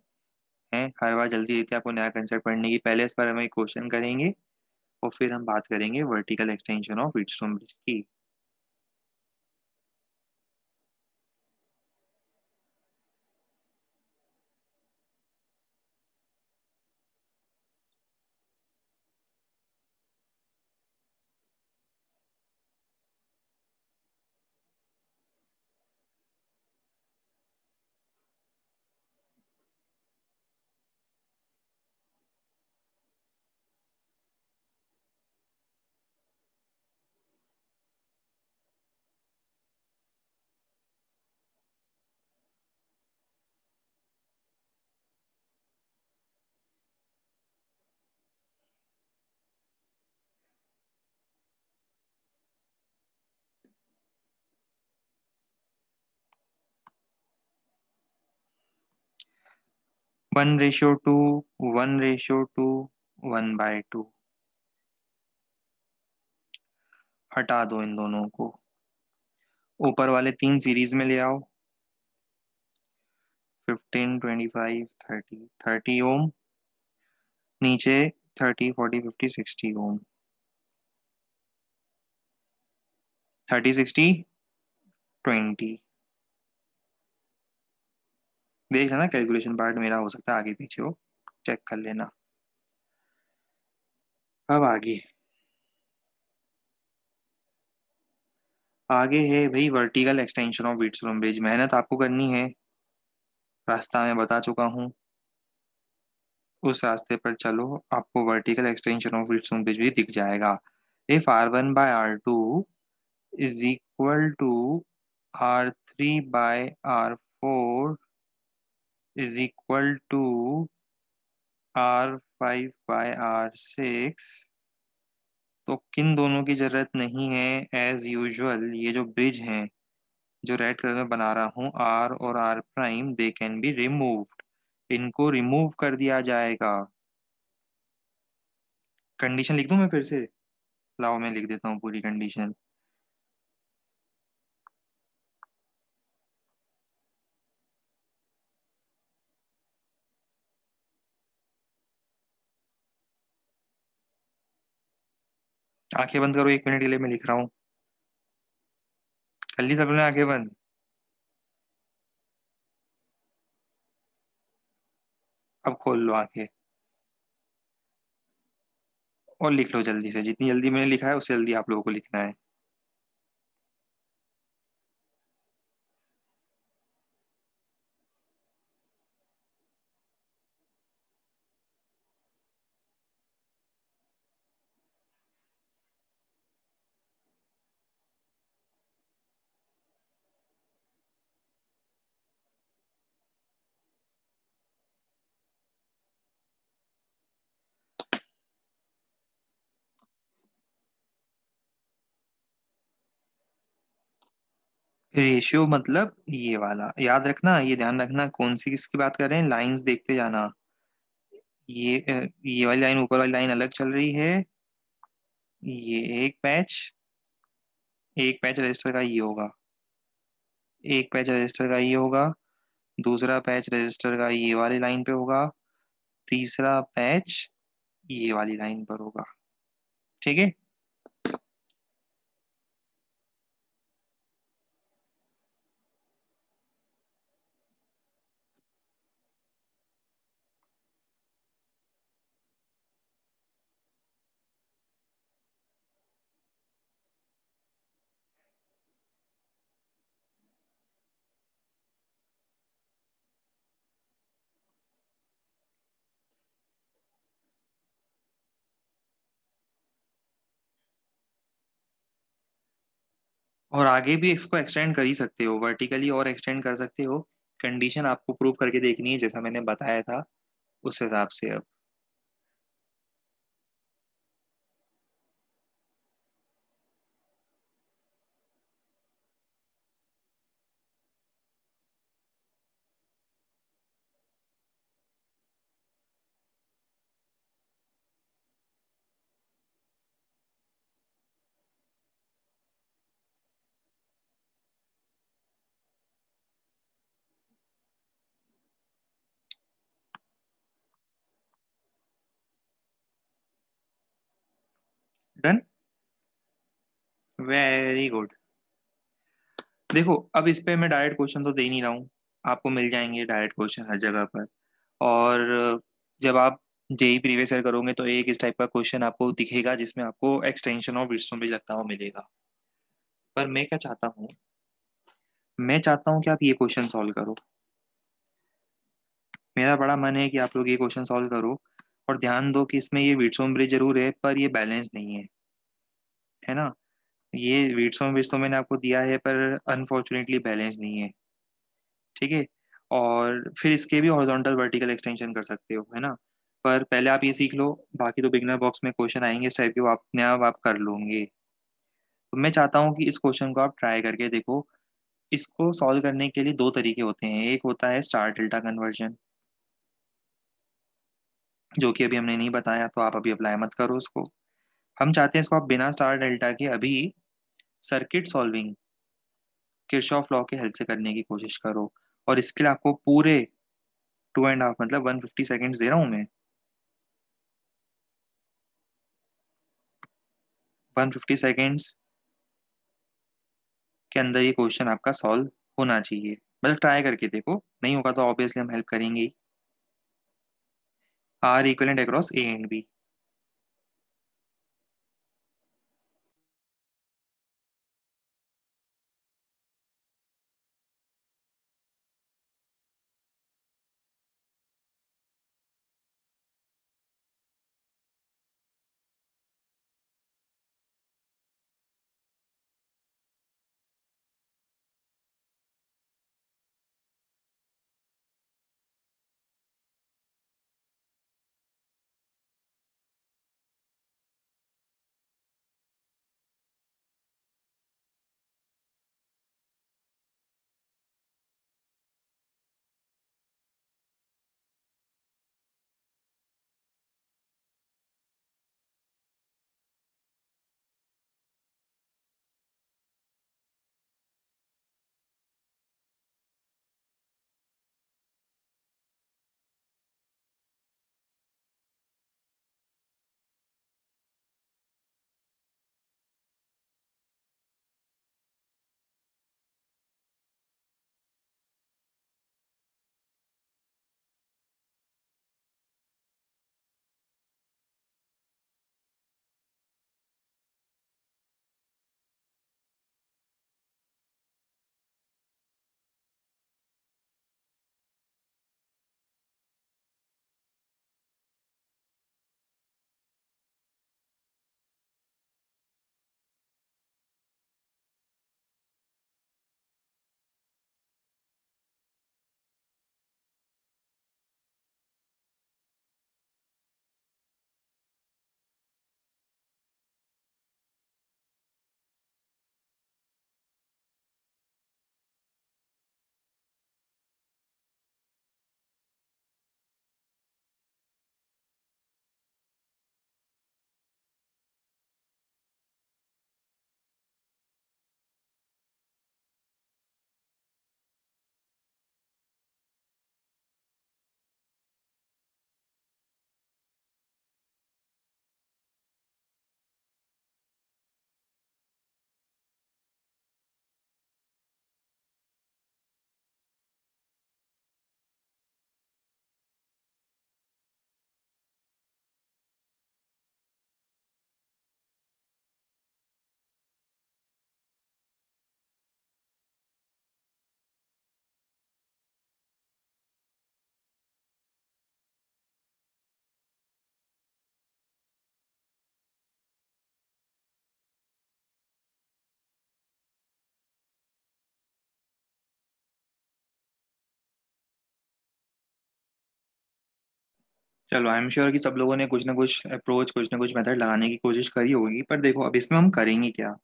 है हर बार जल्दी देते हैं आपको नया कंसेप्ट पढ़ने की। पहले इस पर हम एक क्वेश्चन करेंगे और फिर हम बात करेंगे vertical extension of Wheatstone bridge की। 1:2, 1:2, 1/2। हटा दो इन दोनों को। ऊपर वाले तीन सीरीज में ले आओ। 15, 25, 30, 30 ओम। नीचे 30, 40, 50, 60 ओम। 30, 60, 20। देख लेना, कैलकुलेशन पार्ट मेरा हो सकता है आगे पीछे हो, चेक कर लेना। अब आगे, आगे है भाई vertical extension of Wheatstone bridge. मेहनत आपको करनी है, रास्ता मैं बता चुका हूँ, उस रास्ते पर चलो, आपको vertical extension of Wheatstone bridge भी दिख जाएगा। If R1/R2 is equal to R3/R4 is equal to R5/R6, तो किन दोनों की जरूरत नहीं है? एज यूजुअल ये जो ब्रिज हैं, जो रेड कलर में बना रहा हूँ, R और R prime, they can be removed. इनको रिमूव कर दिया जाएगा। कंडीशन लिख दूं मैं फिर से? लाओ मैं लिख देता हूँ पूरी कंडीशन। आंखें बंद करो 1 मिनट के लिए, मैं लिख रहा हूँ। कर ली सबने आंखें बंद? अब खोल लो आंखें और लिख लो जल्दी से। जितनी जल्दी मैंने लिखा है उससे जल्दी आप लोगों को लिखना है। रेशियो मतलब ये वाला याद रखना, ये ध्यान रखना कौन सी किसकी बात कर रहे हैं। लाइंस देखते जाना। ये वाली लाइन, ऊपर वाली लाइन अलग चल रही है। ये एक पैच, एक पैच रजिस्टर का ये होगा, एक पैच रजिस्टर का ये होगा, दूसरा पैच रजिस्टर का ये वाली लाइन पे होगा, तीसरा पैच ये वाली लाइन पर होगा। ठीक है। और आगे भी इसको एक्सटेंड कर ही सकते हो, वर्टिकली और एक्सटेंड कर सकते हो। कंडीशन आपको प्रूव करके देखनी है जैसा मैंने बताया था, उस हिसाब से। अब वेरी गुड। देखो अब इस पे मैं डायरेक्ट क्वेश्चन तो दे नहीं रहा हूँ, आपको मिल जाएंगे डायरेक्ट क्वेश्चन हर जगह पर। और जब आप जेई प्रीवियस ईयर करोगे तो एक इस टाइप का क्वेश्चन आपको दिखेगा जिसमें आपको एक्सटेंशन ऑफ विट्सम भी लगता हुआ मिलेगा। पर मैं क्या चाहता हूँ, मैं चाहता हूँ कि आप ये क्वेश्चन सॉल्व करो। मेरा बड़ा मन है कि आप लोग ये क्वेश्चन सॉल्व करो। और ध्यान दो कि इसमें ये विट्सम ब्रिज जरूर है पर ये बैलेंस नहीं है ना। ये विट्सम ब्रिज तो मैंने आपको दिया है पर अनफॉर्चुनेटली बैलेंस नहीं है। ठीक है। और फिर इसके भी हॉरिजॉन्टल वर्टिकल एक्सटेंशन कर सकते हो, है ना। पर पहले आप ये सीख लो, बाकी तो बिगनर बॉक्स में क्वेश्चन आएंगे इस टाइप के, वो अपने आप कर लोगे। तो मैं चाहता हूँ कि इस क्वेश्चन को आप ट्राई करके देखो। इसको सॉल्व करने के लिए दो तरीके होते हैं, एक होता है स्टार डेल्टा कन्वर्जन, जो कि अभी हमने नहीं बताया तो आप अभी अप्लाई मत करो उसको। हम चाहते हैं इसको आप बिना स्टार डेल्टा के अभी सर्किट सॉल्विंग किरचॉफ लॉ के हेल्प से करने की कोशिश करो। और इसके लिए आपको पूरे 2.5 मतलब 150 सेकेंड्स दे रहा हूँ मैं। 150 सेकेंड्स के अंदर ये क्वेश्चन आपका सॉल्व होना चाहिए। मतलब ट्राई करके देखो, नहीं होगा तो ऑब्वियसली हम हेल्प करेंगे ही। R equivalent across A and B. चलो आई एम श्योर कि सब लोगों ने कुछ ना कुछ अप्रोच कुछ ना कुछ मेथड लगाने की कोशिश करी होगी, पर देखो अब इसमें हम करेंगे क्या।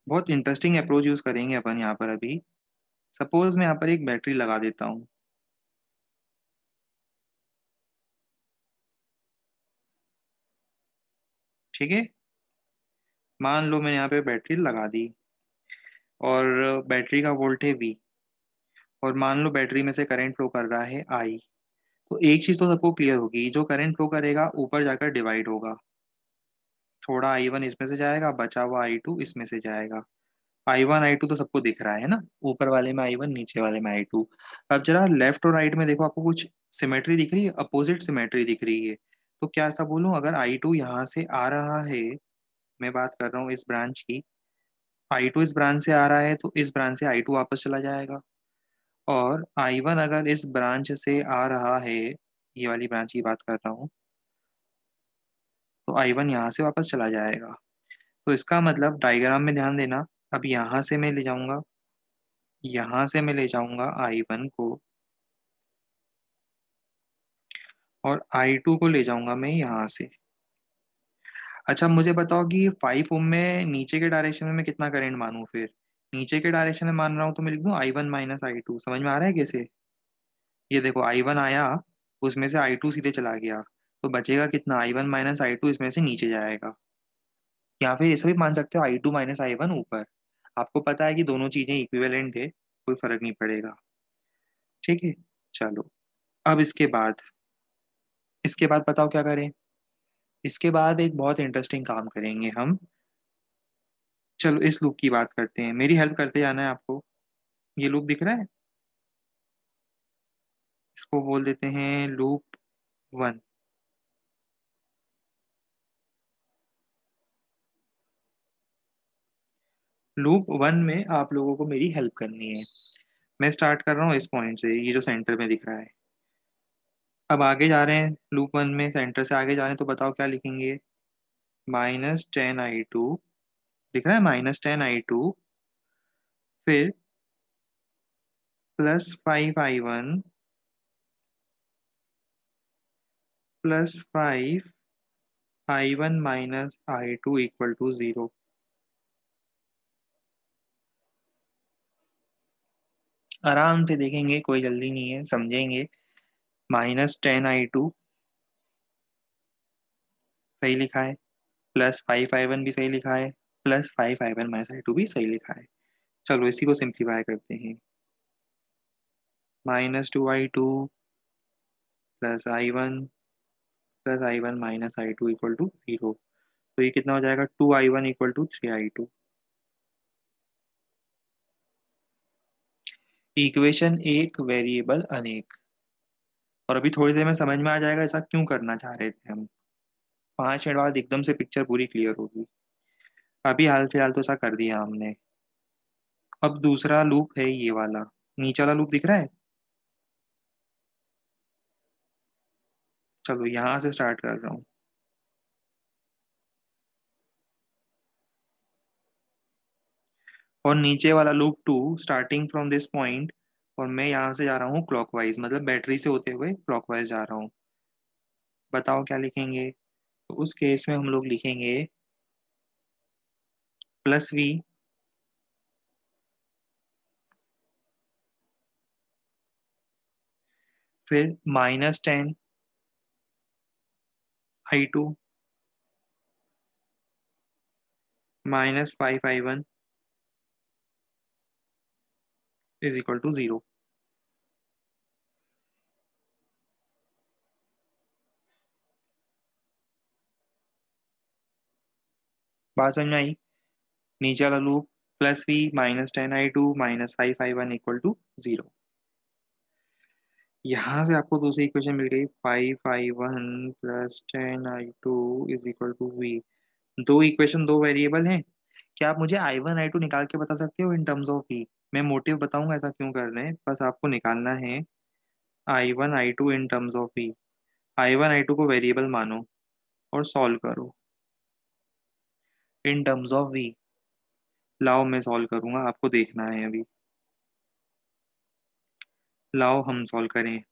बहुत इंटरेस्टिंग अप्रोच यूज करेंगे अपन यहाँ पर अभी। सपोज मैं यहाँ पर एक बैटरी लगा देता हूँ। ठीक है। मान लो मैंने यहाँ पे बैटरी लगा दी और बैटरी का वोल्ट है वी। और मान लो बैटरी में से करंट फ्लो कर रहा है आई। तो एक चीज तो सबको क्लियर होगी, जो करंट फ्लो करेगा ऊपर जाकर डिवाइड होगा। थोड़ा I1 इसमें से जाएगा, बचा हुआ I2 इसमें से जाएगा। I1 I2 तो सबको दिख रहा है ना, ऊपर वाले में I1, नीचे वाले में I2। अब जरा लेफ्ट और राइट में देखो, आपको कुछ सिमेट्री दिख रही है, अपोजिट सिमेट्री दिख रही है। तो क्या ऐसा बोलूं, अगर I2 यहाँ से आ रहा है, मैं बात कर रहा हूँ इस ब्रांच की, I2 इस ब्रांच से आ रहा है तो इस ब्रांच से I2 वापस चला जाएगा। और I1 अगर इस ब्रांच से आ रहा है, ये वाली ब्रांच की बात कर रहा हूँ, तो I1 यहाँ से वापस चला जाएगा। तो इसका मतलब डायग्राम में ध्यान देना, अब यहाँ से मैं ले जाऊंगा, यहाँ से मैं ले जाऊंगा I1 को, और I2 को ले जाऊंगा मैं यहाँ से। अच्छा मुझे बताओ कि 5 ओम में नीचे के डायरेक्शन में मैं कितना करंट मानूं फिर। नीचे के डायरेक्शन में मान रहा हूँ तो मैं लिख दूँ I1 - I2। समझ में आ रहा है कैसे? ये देखो I1 आया, उसमें से I2 सीधे चला गया, तो बचेगा कितना, I1 - I2 इसमें से नीचे जाएगा। या फिर ऐसा भी मान सकते हो I2 - I1 ऊपर। आपको पता है कि दोनों चीजें इक्विवेलेंट है, कोई फर्क नहीं पड़ेगा। ठीक है, चलो। अब इसके बाद बताओ क्या करें। इसके बाद एक बहुत इंटरेस्टिंग काम करेंगे हम। चलो इस लूप की बात करते हैं, मेरी हेल्प करते जाना है आपको। ये लूप दिख रहा है, इसको बोल देते हैं लूप 1। लूप 1 में आप लोगों को मेरी हेल्प करनी है। मैं स्टार्ट कर रहा हूँ इस पॉइंट से, ये जो सेंटर में दिख रहा है। अब आगे जा रहे हैं लूप 1 में, सेंटर से आगे जा रहे हैं, तो बताओ क्या लिखेंगे। -10 I2, दिख रहा है -10 I2, फिर +5 I1 +5 I1 - I2 = 0। आराम से देखेंगे, कोई जल्दी नहीं है, समझेंगे। -10 I2 सही लिखा है, +5 I1 भी सही लिखा है, +5 I1 - I2 भी सही लिखा है। चलो इसी को सिंप्लीफाई करते हैं। -2 I2 +I1 +I1 - I2 = 0। तो ये कितना हो जाएगा, 2I1 = 3I2। इक्वेशन एक, वेरिएबल अनेक। और अभी थोड़ी देर में समझ में आ जाएगा ऐसा क्यों करना चाह रहे थे हम। 5 मिनट बाद एकदम से पिक्चर पूरी क्लियर होगी। अभी हाल फिलहाल तो ऐसा कर दिया हमने। अब दूसरा लूप है ये वाला, नीचे वाला लूप दिख रहा है। चलो यहाँ से स्टार्ट कर रहा हूँ। और नीचे वाला loop 2, starting from this point, और मैं यहाँ से जा रहा हूँ क्लॉकवाइज, मतलब बैटरी से होते हुए क्लॉकवाइज जा रहा हूँ। बताओ क्या लिखेंगे। तो उस केस में हम लोग लिखेंगे +V, फिर -10 I2 -5 I1 = 0। बात समझ में आई। नीचे वाला लूप +V -10 I2 -5 I1 = 0। यहाँ से आपको दूसरी इक्वेशन मिल गई, 5 I1 +10 I2 = V। दो इक्वेशन, दो वेरिएबल हैं। क्या आप मुझे I1 I2 निकाल के बता सकते हो इन टर्म्स ऑफ V? मैं मोटिव बताऊंगा ऐसा क्यों कर रहे हैं, बस आपको निकालना है I1 I2 in terms of V। I1 I2 को वेरिएबल मानो और सॉल्व करो इन टर्म्स ऑफ V। लाओ मैं सॉल्व करूंगा, आपको देखना है अभी। लाओ हम सॉल्व करें।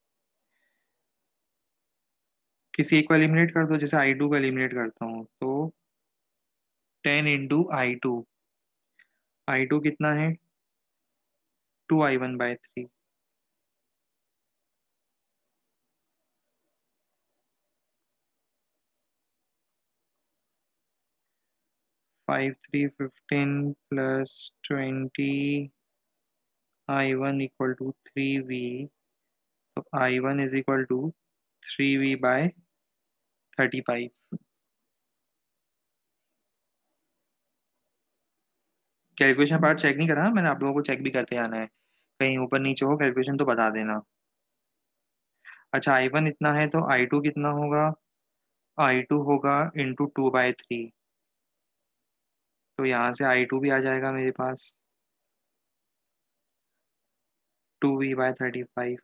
किसी एक को एलिमिनेट कर दो, जैसे I2 को एलिमिनेट करता हूँ तो 10 × I2। I2 कितना है, 2I1/3। 5 3 15 +20 I1 = 3V। तो I1 = 3V/35। Calculation part check नहीं करा मैंने, आप लोगों को चेक भी करते आना है, कहीं ऊपर नीचे हो कैलकुलेशन तो बता देना। अच्छा I1 इतना है तो I2 कितना होगा? I2 होगा इंटू 2/3। तो यहाँ से I2 भी आ जाएगा मेरे पास 2V/35।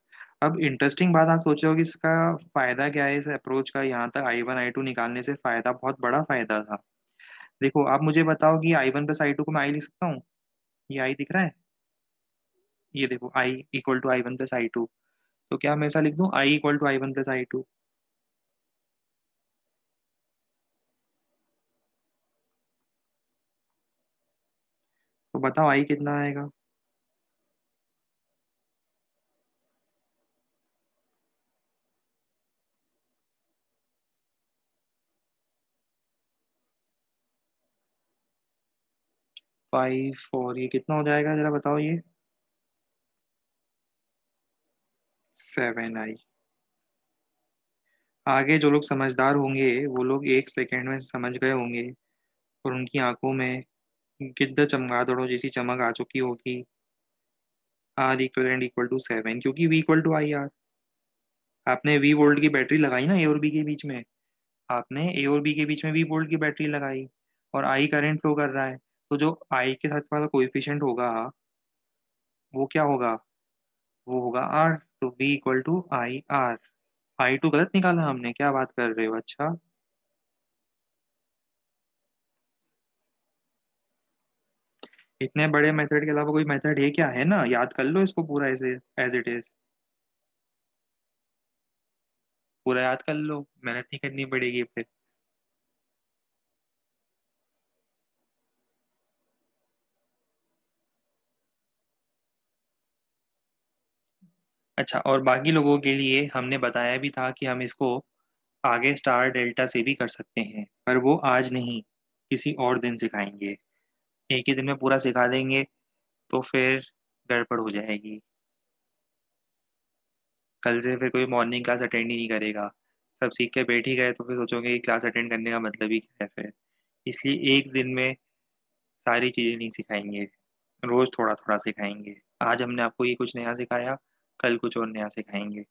अब इंटरेस्टिंग बात आप सोच रहे हो कि इसका फायदा क्या है, इस अप्रोच का यहाँ तक I1 I2 निकालने से फायदा, बहुत बड़ा फायदा था। देखो आप मुझे बताओ कि I1 + I2 को मैं आई लिख सकता हूँ? ये आई दिख रहा है, ये देखो I = I1 + I2। तो क्या मैं ऐसा लिख दूँ I = I1 + I2? तो बताओ आई कितना आएगा? 5 4 ये कितना हो जाएगा जरा बताओ ये? 7I। आगे जो लोग समझदार होंगे वो लोग 1 सेकेंड में समझ गए होंगे, और उनकी आंखों में गिद्ध चमगादड़ों जैसी चमक आ चुकी होगी। R = 7, क्योंकि V = IR। आपने V वोल्ट की बैटरी लगाई ना ए और बी के बीच में, आपने ए और बी के बीच में V वोल्ट की बैटरी लगाई, और I करंट फ्लो कर रहा है। तो जो I के साथ वाला कोएफिशिएंट होगा वो क्या होगा? वो होगा R। तो V = IR। I2 गलत निकाला हमने, क्या बात कर रहे हो? अच्छा, इतने बड़े मेथड के अलावा कोई मेथड है क्या? है ना, याद कर लो इसको पूरा ऐसे एज इट इज, पूरा याद कर लो, मेहनत नहीं करनी पड़ेगी फिर। अच्छा, और बाकी लोगों के लिए हमने बताया भी था कि हम इसको आगे स्टार डेल्टा से भी कर सकते हैं, पर वो आज नहीं, किसी और दिन सिखाएंगे। एक ही दिन में पूरा सिखा देंगे तो फिर गड़बड़ हो जाएगी। कल से फिर कोई मॉर्निंग क्लास अटेंड ही नहीं करेगा। सब सीख के बैठ ही गए तो फिर सोचोगे कि क्लास अटेंड करने का मतलब ही क्या है फिर। इसलिए एक दिन में सारी चीज़ें नहीं सिखाएंगे, रोज थोड़ा थोड़ा सिखाएंगे। आज हमने आपको ये कुछ नया सिखाया, कल कुछ और नया सिखाएंगे।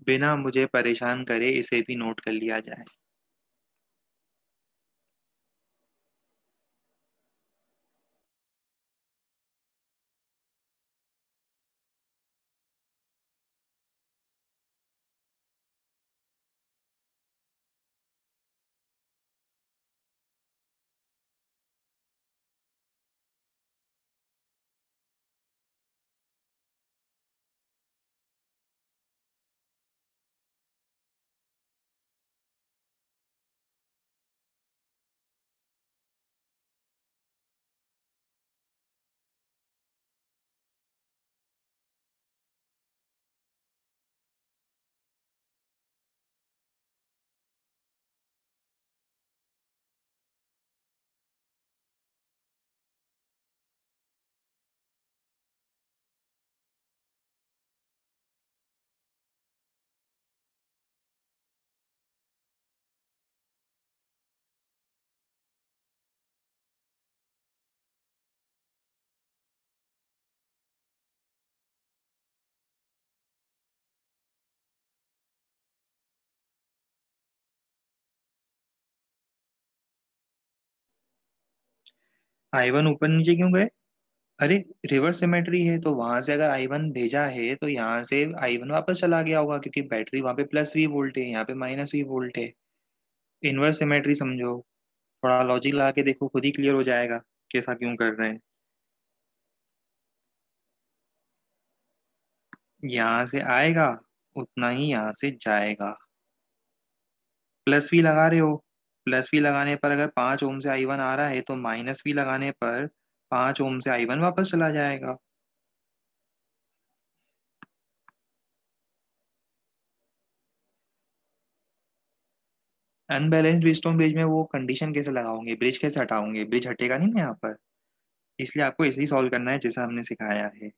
बिना मुझे परेशान करे इसे भी नोट कर लिया जाए। I1 ऊपर नीचे क्यों गए? अरे, रिवर्स सिमेट्री है तो वहां से अगर I1 भेजा है तो यहाँ से I1 वापस चला गया होगा, क्योंकि बैटरी वहां पे +V वोल्ट है, यहाँ पे -V वोल्ट है। इनवर्स सिमेट्री समझो, थोड़ा लॉजिक लगा के देखो, खुद ही क्लियर हो जाएगा कैसा क्यों कर रहे हैं। यहाँ से आएगा उतना ही यहाँ से जाएगा। +V लगा रहे हो, +V लगाने पर अगर 5 ओम से I1 आ रहा है तो -V लगाने पर 5 ओम से I1 वापस चला जाएगा। अनबैलेंस्ड व्हीटस्टोन ब्रिज में वो कंडीशन कैसे लगाओगे, ब्रिज कैसे हटाओगे, ब्रिज हटेगा नहीं ना यहाँ पर। इसलिए आपको ऐसे ही सॉल्व करना है जैसा हमने सिखाया है।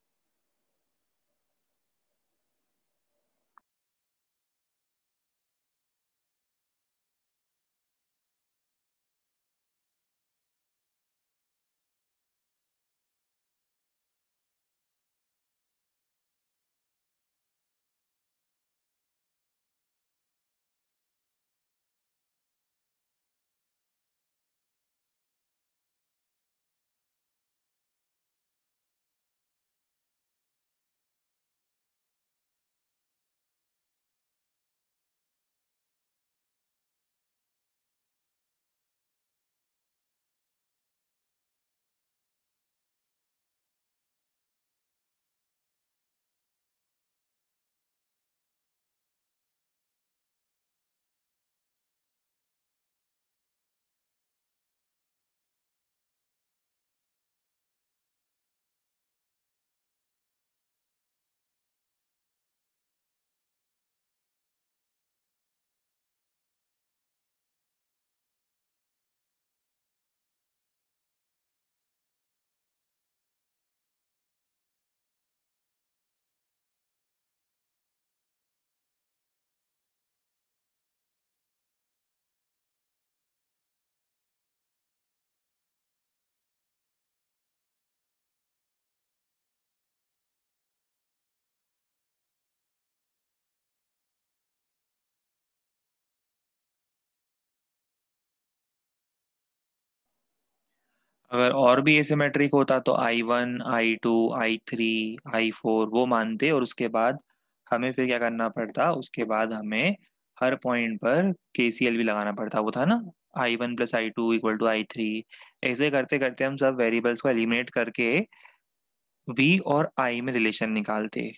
अगर और भी एसिमेट्रिक होता तो I1, I2, I3, I4 वो मानते, और उसके बाद हमें फिर क्या करना पड़ता, उसके बाद हमें हर पॉइंट पर KCL भी लगाना पड़ता, वो था ना, I1 + I2 = I3। ऐसे करते करते हम सब वेरिएबल्स को एलिमिनेट करके V और I में रिलेशन निकालते।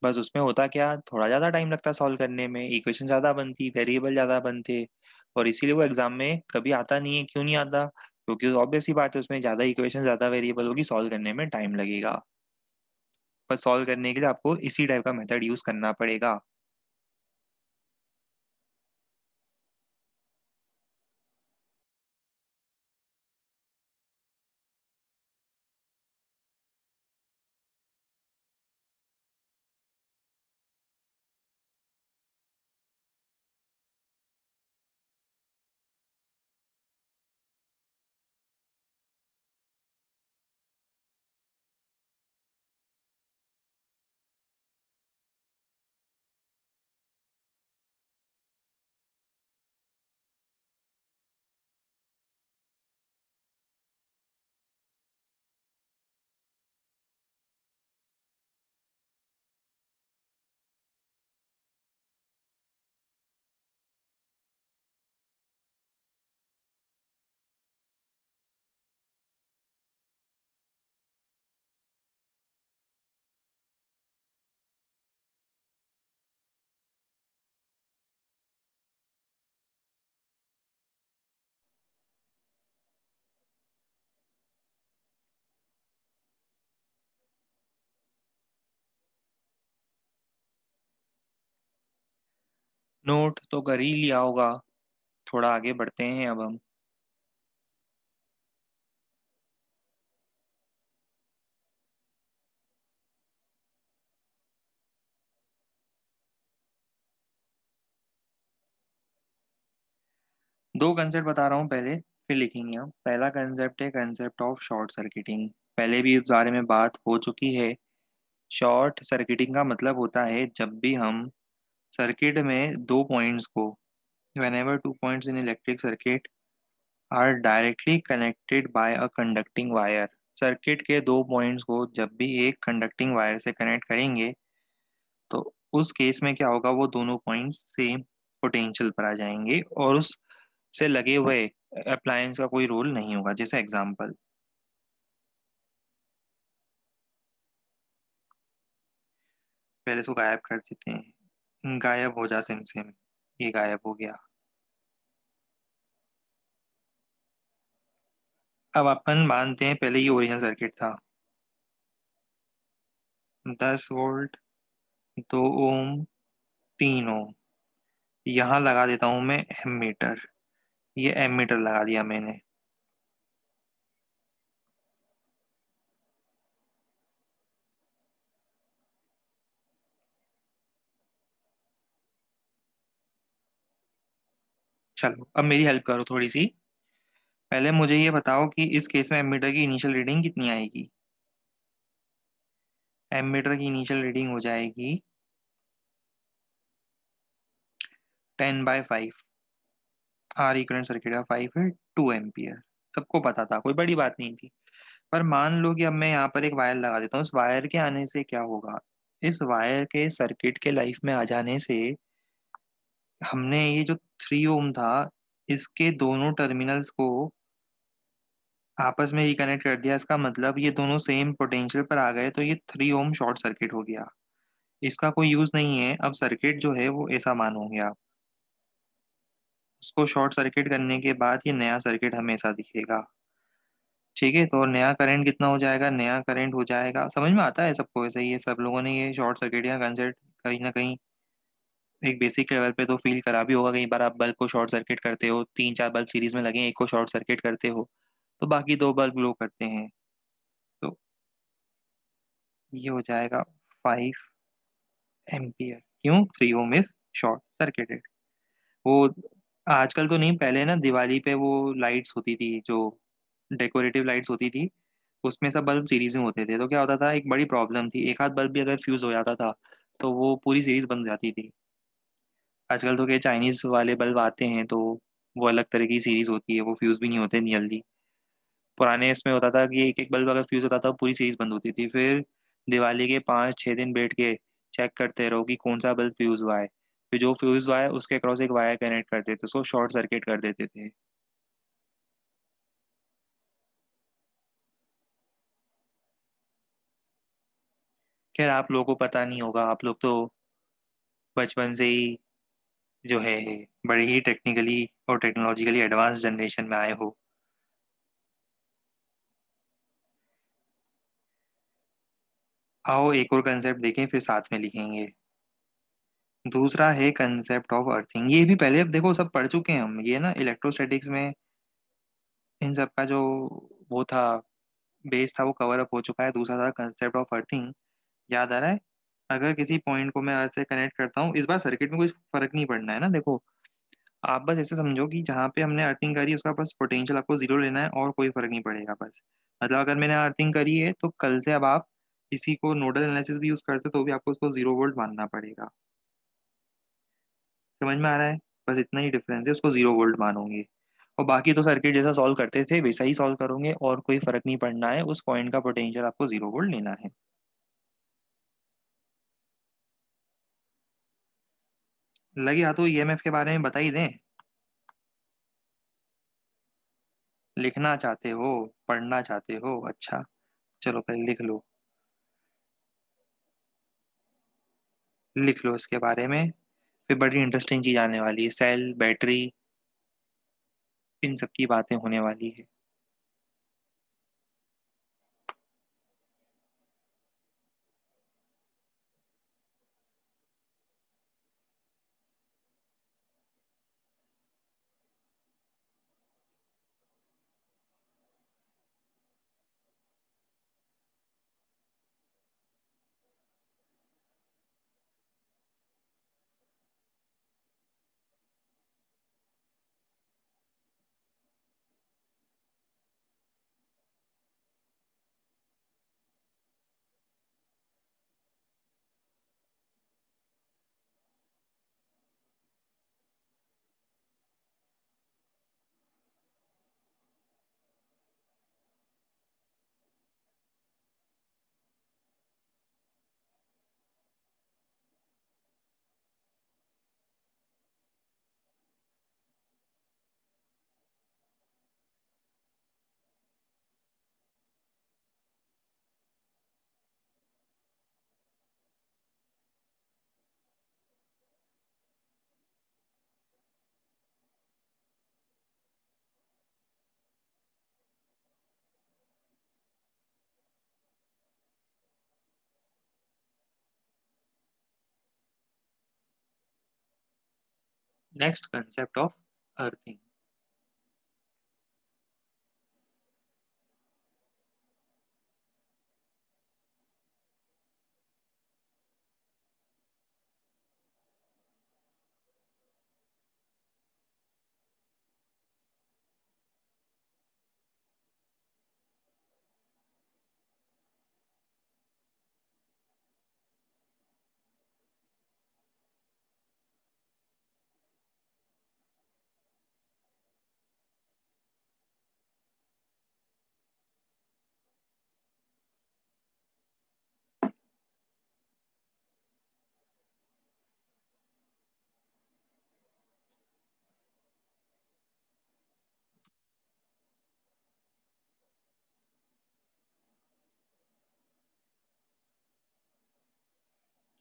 बस उसमें होता क्या, थोड़ा ज़्यादा टाइम लगता सॉल्व करने में, इक्वेशन ज़्यादा बनती, वेरिएबल ज़्यादा बनते, और इसीलिए वो एग्जाम में कभी आता नहीं है। क्यों नहीं आता? क्योंकि ऑब्वियस ही बात है, उसमें ज़्यादा इक्वेशन ज़्यादा वेरिएबल होगी, सॉल्व करने में टाइम लगेगा। पर सॉल्व करने के लिए आपको इसी टाइप का मेथड यूज़ करना पड़ेगा। नोट तो कर ही लिया होगा। थोड़ा आगे बढ़ते हैं अब हम। दो कंसेप्ट बता रहा हूँ पहले, फिर लिखेंगे हम। पहला कंसेप्ट है कंसेप्ट ऑफ शॉर्ट सर्किटिंग। पहले भी इस बारे में बात हो चुकी है। शॉर्ट सर्किटिंग का मतलब होता है जब भी हम सर्किट में दो पॉइंट्स को, whenever two points in electric circuit are directly connected by a conducting wire, circuit के दो पॉइंट्स को जब भी एक कंडक्टिंग वायर से कनेक्ट करेंगे, तो उस केस में क्या होगा, वो दोनों पॉइंट्स सेम पोटेंशियल पर आ जाएंगे और उस से लगे हुए अप्लायंस का कोई रोल नहीं होगा। जैसे एग्जांपल, पहले इसको गायब कर देते हैं, गायब हो जा सिम सिम, ये गायब हो गया। अब अपन मानते हैं पहले ये ओरिजिनल सर्किट था, 10 वोल्ट, 2 ओम, 3 ओम, यहाँ लगा देता हूँ मैं एमीटर। ये एमीटर लगा दिया मैंने। चलो अब मेरी हेल्प करो थोड़ी सी। पहले मुझे ये बताओ कि इस केस में एमीटर की इनिशियल रीडिंग कितनी आएगी। एमीटर की इनिशियल रीडिंग हो जाएगी 10/5। आर करंट सर्किट का 5 है, 2 एम्पियर। सबको पता था, कोई बड़ी बात नहीं थी। पर मान लो कि अब मैं यहाँ पर एक वायर लगा देता हूँ, इस वायर के आने से क्या होगा। इस वायर के सर्किट के लाइफ में आ जाने से हमने ये जो 3 ओम था, इसके दोनों टर्मिनल्स को आपस में रिकनेक्ट कर दिया। इसका मतलब ये दोनों सेम पोटेंशियल पर आ गए, तो ये 3 ओम शॉर्ट सर्किट हो गया। इसका कोई यूज नहीं है। अब सर्किट जो है वो ऐसा मानोगे आप, उसको शॉर्ट सर्किट करने के बाद ये नया सर्किट हमें ऐसा दिखेगा। ठीक है, तो नया करंट कितना हो जाएगा। नया करंट हो जाएगा, समझ में आता है सबको। वैसे ये सब लोगों ने ये शॉर्ट सर्किट का कंसेप्ट कहीं ना कहीं एक बेसिक लेवल पे तो फील करा भी होगा। कई बार आप बल्ब को शॉर्ट सर्किट करते हो, 3 4 बल्ब सीरीज में लगे हैं, एक को शॉर्ट सर्किट करते हो तो बाकी 2 बल्ब ग्लो करते हैं। तो ये हो जाएगा 5 एम्पियर। क्यों, 3 ओम इज शॉर्ट सर्किटेड। वो आजकल तो नहीं, पहले ना दिवाली पे वो लाइट्स होती थी जो डेकोरेटिव लाइट्स होती थी, उसमें सब बल्ब सीरीज में होते थे। तो क्या होता था, एक बड़ी प्रॉब्लम थी, एक आध बल्ब भी अगर फ्यूज हो जाता था तो वो पूरी सीरीज बन जाती थी। आजकल तो क्या चाइनीज वाले बल्ब आते हैं, तो वो अलग तरह की सीरीज होती है, वो फ्यूज भी नहीं होते नहीं जल्दी। पुराने इसमें होता था कि एक एक बल्ब अगर फ्यूज होता था पूरी सीरीज बंद होती थी। फिर दिवाली के 5 6 दिन बैठ के चेक करते रहो कि कौन सा बल्ब फ्यूज हुआ है। फिर जो फ्यूज हुआ है उसके अक्रॉस एक वायर कनेक्ट करते थे, उसको शॉर्ट सर्किट कर देते थे। खैर आप लोगों को पता नहीं होगा, आप लोग तो बचपन से ही जो है बड़े ही टेक्निकली और टेक्नोलॉजिकली एडवांस जनरेशन में आए हो। आओ एक और कंसेप्ट देखें, फिर साथ में लिखेंगे। दूसरा है कंसेप्ट ऑफ अर्थिंग। ये भी पहले अब देखो सब पढ़ चुके हैं हम, ये ना इलेक्ट्रोस्टैटिक्स में इन सब का जो वो था, बेस था, वो कवर अप हो चुका है। दूसरा था कंसेप्ट ऑफ अर्थिंग, याद आ रहा है। अगर किसी पॉइंट को मैं अर्थ से कनेक्ट करता हूँ, इस बार सर्किट में कुछ फर्क नहीं पड़ना है ना। देखो आप बस ऐसे समझो कि जहाँ पे हमने अर्थिंग करी उसका बस पोटेंशियल आपको जीरो लेना है, और कोई फर्क नहीं पड़ेगा बस। मतलब अगर मैंने अर्थिंग करी है तो कल से अब आप इसी को नोडल एनालिसिस भी यूज करते तो भी आपको उसको 0 वोल्ट मानना पड़ेगा। समझ में आ रहा है। बस इतना ही डिफरेंस है, उसको 0 वोल्ट मानोगे। और बाकी तो सर्किट जैसा सॉल्व करते थे वैसा ही सॉल्व करोगे, और कोई फर्क नहीं पड़ना है। उस पॉइंट का पोटेंशियल आपको 0 वोल्ट लेना है। लगे या तो ईएमएफ के बारे में बता ही दें। लिखना चाहते हो, पढ़ना चाहते हो, अच्छा चलो पहले लिख लो। लिख लो इसके बारे में। फिर बड़ी इंटरेस्टिंग चीज आने वाली है, सेल बैटरी इन सब की बातें होने वाली है। Next concept of earthing.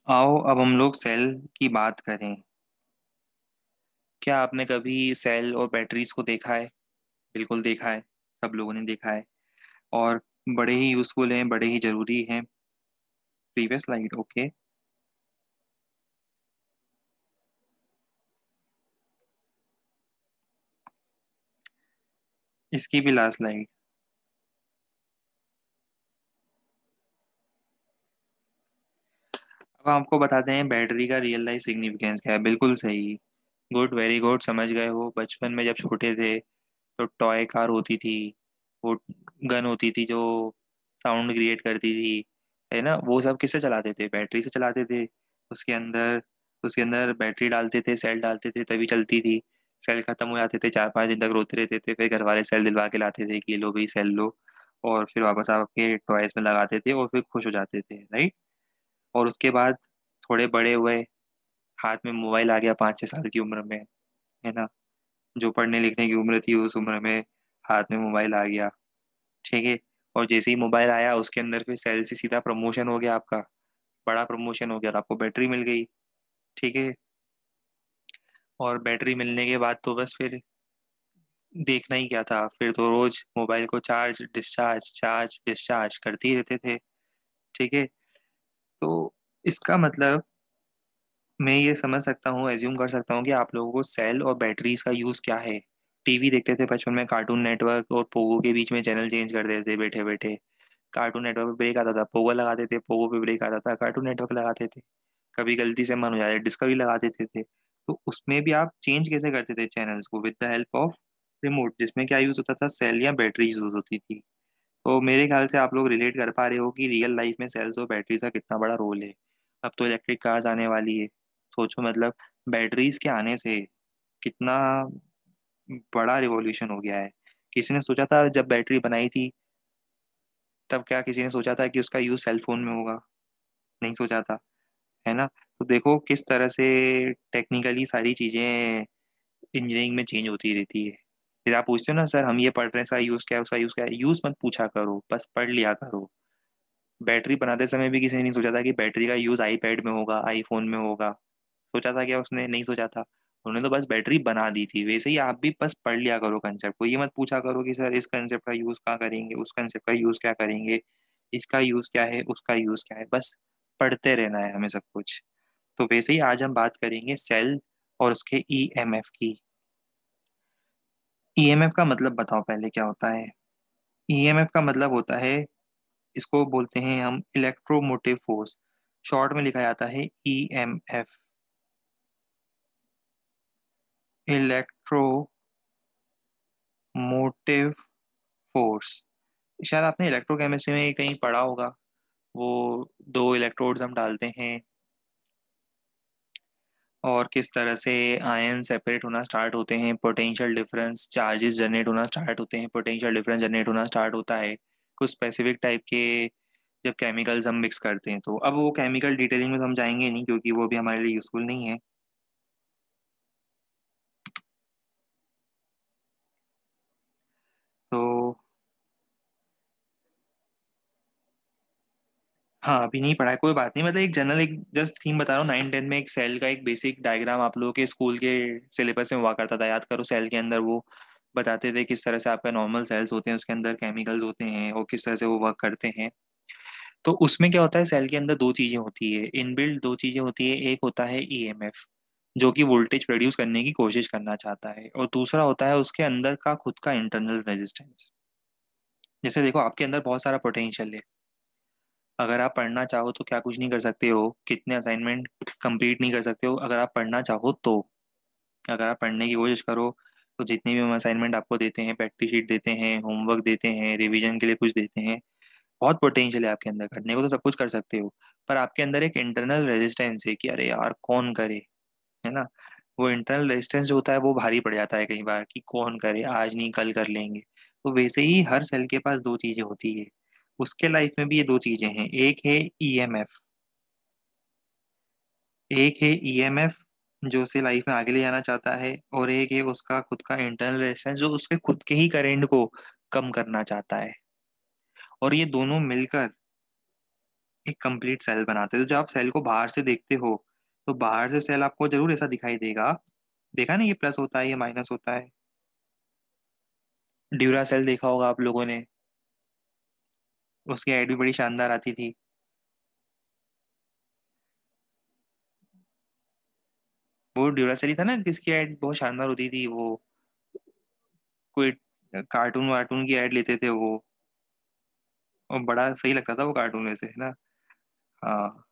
आओ अब हम लोग सेल की बात करें। क्या आपने कभी सेल और बैटरीज को देखा है? बिल्कुल देखा है, सब लोगों ने देखा है। और बड़े ही यूजफुल हैं, बड़े ही जरूरी हैं। Previous slide, okay. इसकी भी लास्ट स्लाइड। अब आपको बताते हैं बैटरी का रियल लाइफ सिग्निफिकेंस क्या है। बिल्कुल सही, गुड, वेरी गुड, समझ गए हो। बचपन में जब छोटे थे तो टॉय कार होती थी, वो गन होती थी जो साउंड क्रिएट करती थी, है ना? वो सब किससे चलाते थे? बैटरी से चलाते थे। उसके अंदर उसके अंदर बैटरी डालते थे, सेल डालते थे, तभी चलती थी। सेल खत्म हो जाते थे, 4-5 दिन तक रोते रहते थे, फिर घर वाले सेल दिलवा के लाते थे कि ये लो भाई सेल लो। और फिर वापस आपके टॉयज में लगाते थे और फिर खुश हो जाते थे, राइट? और उसके बाद थोड़े बड़े हुए, हाथ में मोबाइल आ गया 5-6 साल की उम्र में, है ना? जो पढ़ने लिखने की उम्र थी उस उम्र में हाथ में मोबाइल आ गया, ठीक है। और जैसे ही मोबाइल आया उसके अंदर फिर सेल से सीधा प्रमोशन हो गया आपका, बड़ा प्रमोशन हो गया और आपको बैटरी मिल गई, ठीक है। और बैटरी मिलने के बाद तो बस फिर देखना ही क्या था, फिर तो रोज मोबाइल को चार्ज डिस्चार्ज करते ही रहते थे, ठीक है। तो इसका मतलब मैं ये समझ सकता हूँ, एज्यूम कर सकता हूँ कि आप लोगों को सेल और बैटरीज का यूज़ क्या है। टीवी देखते थे बचपन में, कार्टून नेटवर्क और पोगो के बीच में चैनल चेंज कर देते थे बैठे बैठे। कार्टून नेटवर्क पे ब्रेक आता था, पोगो लगाते थे, पोगो पे ब्रेक आता था, कार्टून नेटवर्क लगाते थे। कभी गलती से मन हो जाए डिस्कवरी लगा देते थे। तो उसमें भी आप चेंज कैसे करते थे चैनल्स को? With the help of remote, जिसमें क्या यूज़ होता था? सेल या बैटरी यूज़ होती थी। तो मेरे ख्याल से आप लोग रिलेट कर पा रहे हो कि रियल लाइफ में सेल्स और बैटरीज का कितना बड़ा रोल है। अब तो इलेक्ट्रिक कार्स आने वाली है, सोचो मतलब बैटरीज के आने से कितना बड़ा रिवॉल्यूशन हो गया है। किसी ने सोचा था जब बैटरी बनाई थी तब, क्या किसी ने सोचा था कि उसका यूज सेल फोन में होगा? नहीं सोचा था, है ना? तो देखो किस तरह से टेक्निकली सारी चीजें इंजीनियरिंग में चेंज होती रहती है। फिर आप पूछते हो ना, सर हम ये पढ़ रहे हैं, इसका यूज क्या है, उसका यूज क्या है? यूज मत पूछा करो, बस पढ़ लिया करो। बैटरी बनाते समय भी किसी ने नहीं सोचा था कि बैटरी का यूज आईपैड में होगा, आईफोन में होगा। सोचा था क्या उसने? नहीं सोचा था। उन्होंने तो बस बैटरी बना दी थी। वैसे ही आप भी बस पढ़ लिया करो कंसेप्ट को, ये मत पूछा करो कि सर इस कंसेप्ट का यूज क्या करेंगे, उस कंसेप्ट का यूज क्या करेंगे, इसका यूज क्या है, उसका यूज क्या है। बस पढ़ते रहना है हमें सब कुछ। तो वैसे ही आज हम बात करेंगे सेल और उसके ईएमएफ की। ईएमएफ का मतलब बताओ पहले क्या होता है? ईएमएफ का मतलब होता है, इसको बोलते हैं हम इलेक्ट्रोमोटिव फोर्स। शॉर्ट में लिखा जाता है ईएमएफ, इलेक्ट्रोमोटिव फोर्स। शायद आपने इलेक्ट्रोकेमिस्ट्री में कहीं पढ़ा होगा। वो दो इलेक्ट्रोड्स हम डालते हैं और किस तरह से आयन सेपरेट होना स्टार्ट होते हैं, पोटेंशियल डिफरेंस चार्जेस जनरेट होना स्टार्ट होते हैं, पोटेंशियल डिफरेंस जनरेट होना स्टार्ट होता है कुछ स्पेसिफिक टाइप के जब केमिकल्स हम मिक्स करते हैं। तो अब वो केमिकल डिटेलिंग में तो हम जाएंगे नहीं क्योंकि वो भी हमारे लिए यूजफुल नहीं है। तो हाँ, अभी नहीं पढ़ा है, कोई बात नहीं। मतलब एक जनरल, एक जस्ट थीम बता रहा हूँ। 9-10 में एक सेल का एक बेसिक डायग्राम आप लोगों के स्कूल के सिलेबस में हुआ करता था, याद करो। सेल के अंदर वो बताते थे किस तरह से आपका नॉर्मल सेल्स होते हैं, उसके अंदर केमिकल्स होते हैं और किस तरह से वो वर्क करते हैं। तो उसमें क्या होता है, सेल के अंदर दो चीजें होती है, इनबिल्ट दो चीजें होती है। एक होता है ईएमएफ, जो कि वोल्टेज प्रोड्यूस करने की कोशिश करना चाहता है, और दूसरा होता है उसके अंदर का खुद का इंटरनल रेजिस्टेंस। जैसे देखो, आपके अंदर बहुत सारा पोटेंशियल है। अगर आप पढ़ना चाहो तो क्या कुछ नहीं कर सकते हो, कितने असाइनमेंट कंप्लीट नहीं कर सकते हो अगर आप पढ़ना चाहो तो। अगर आप पढ़ने की कोशिश करो तो जितने भी हम असाइनमेंट आपको देते हैं, प्रैक्टिस शीट देते हैं, होमवर्क देते हैं, रिवीजन के लिए कुछ देते हैं, बहुत पोटेंशियल है आपके अंदर, करने को तो सब कुछ कर सकते हो। पर आपके अंदर एक इंटरनल रेजिस्टेंस है कि अरे यार कौन करे, है ना। वो इंटरनल रेजिस्टेंस जो होता है वो भारी पड़ जाता है कई बार, कि कौन करे, आज नहीं कल कर लेंगे। तो वैसे ही हर सेल के पास दो चीजें होती है। उसके लाइफ में भी ये दो चीजें हैं, एक है ईएमएफ, एक है ईएमएफ जो उसे लाइफ में आगे ले जाना चाहता है, और एक है उसका खुद का इंटरनल रेजिस्टेंस जो उसके खुद के ही करंट को कम करना चाहता है। और ये दोनों मिलकर एक कंप्लीट सेल बनाते हैं। तो जब आप सेल को बाहर से देखते हो तो बाहर से सेल आपको जरूर ऐसा दिखाई देगा, देखा ना, ये प्लस होता है, ये माइनस होता है। ड्यूरा सेल देखा होगा आप लोगों ने, उसकी एड भी बड़ी शानदार आती थी। वो ड्यूरा सेल ही था ना किसकी एड बहुत शानदार होती थी वो, कोई कार्टून वार्टून की एड लेते थे वो, और बड़ा सही लगता था वो कार्टून में से, है ना। हाँ,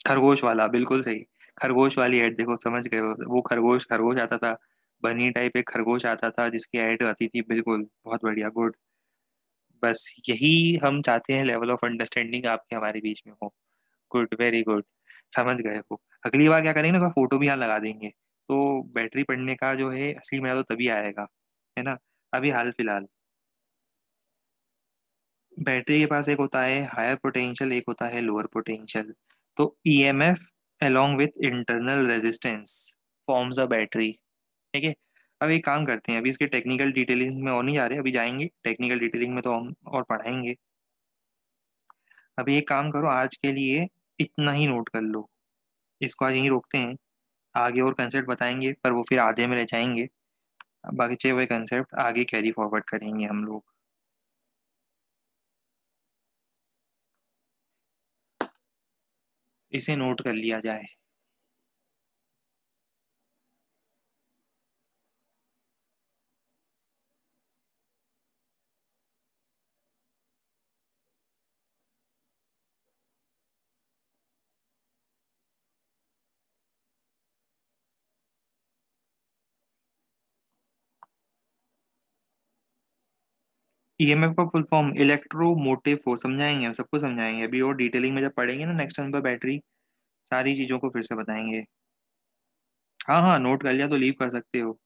खरगोश वाला, बिल्कुल सही। खरगोश वाली ऐड देखो, समझ गए हो, वो खरगोश खरगोश आता था, बनी टाइप एक खरगोश आता था जिसकी ऐड आती थी, बिल्कुल बहुत बढ़िया, गुड। बस यही हम चाहते हैं, लेवल ऑफ अंडरस्टैंडिंग आपके हमारे बीच में हो। Good, very good. समझ गए हो। अगली बार क्या करेंगे ना, फोटो भी यहाँ लगा देंगे, तो बैटरी पढ़ने का जो है असली मजा तो तभी आएगा, है ना। अभी हाल फिलहाल बैटरी के पास एक होता है हायर पोटेंशियल, एक होता है लोअर पोटेंशियल। तो EMF along with internal resistance forms a battery. ठीक है। अब एक काम करते हैं, अभी इसके टेक्निकल डिटेलिंग में और नहीं जा रहे, अभी जाएंगे टेक्निकल डिटेलिंग में तो हम और पढ़ाएंगे। अभी एक काम करो, आज के लिए इतना ही नोट कर लो, इसको आज यहीं रोकते हैं। आगे और कंसेप्ट बताएंगे पर वो फिर आधे में रह जाएंगे, बाकी हुए कंसेप्ट आगे कैरी फॉरवर्ड करेंगे हम लोग। इसे नोट कर लिया जाए। ईएमएफ का फुल फॉर्म इलेक्ट्रोमोटिव फोर्स, समझाएंगे हम सबको समझाएंगे अभी, और डिटेलिंग में जब पढ़ेंगे ना नेक्स्ट टाइम पर बैटरी, सारी चीज़ों को फिर से बताएंगे। हाँ हाँ, नोट कर लिया तो लीव कर सकते हो।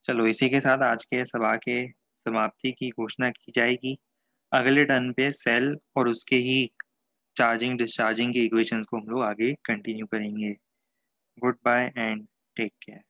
चलो इसी के साथ आज के सभा के समाप्ति की घोषणा की जाएगी। अगले टर्न पे सेल और उसके ही चार्जिंग डिस्चार्जिंग की इक्वेशंस को हम लोग आगे कंटिन्यू करेंगे। Goodbye and take care.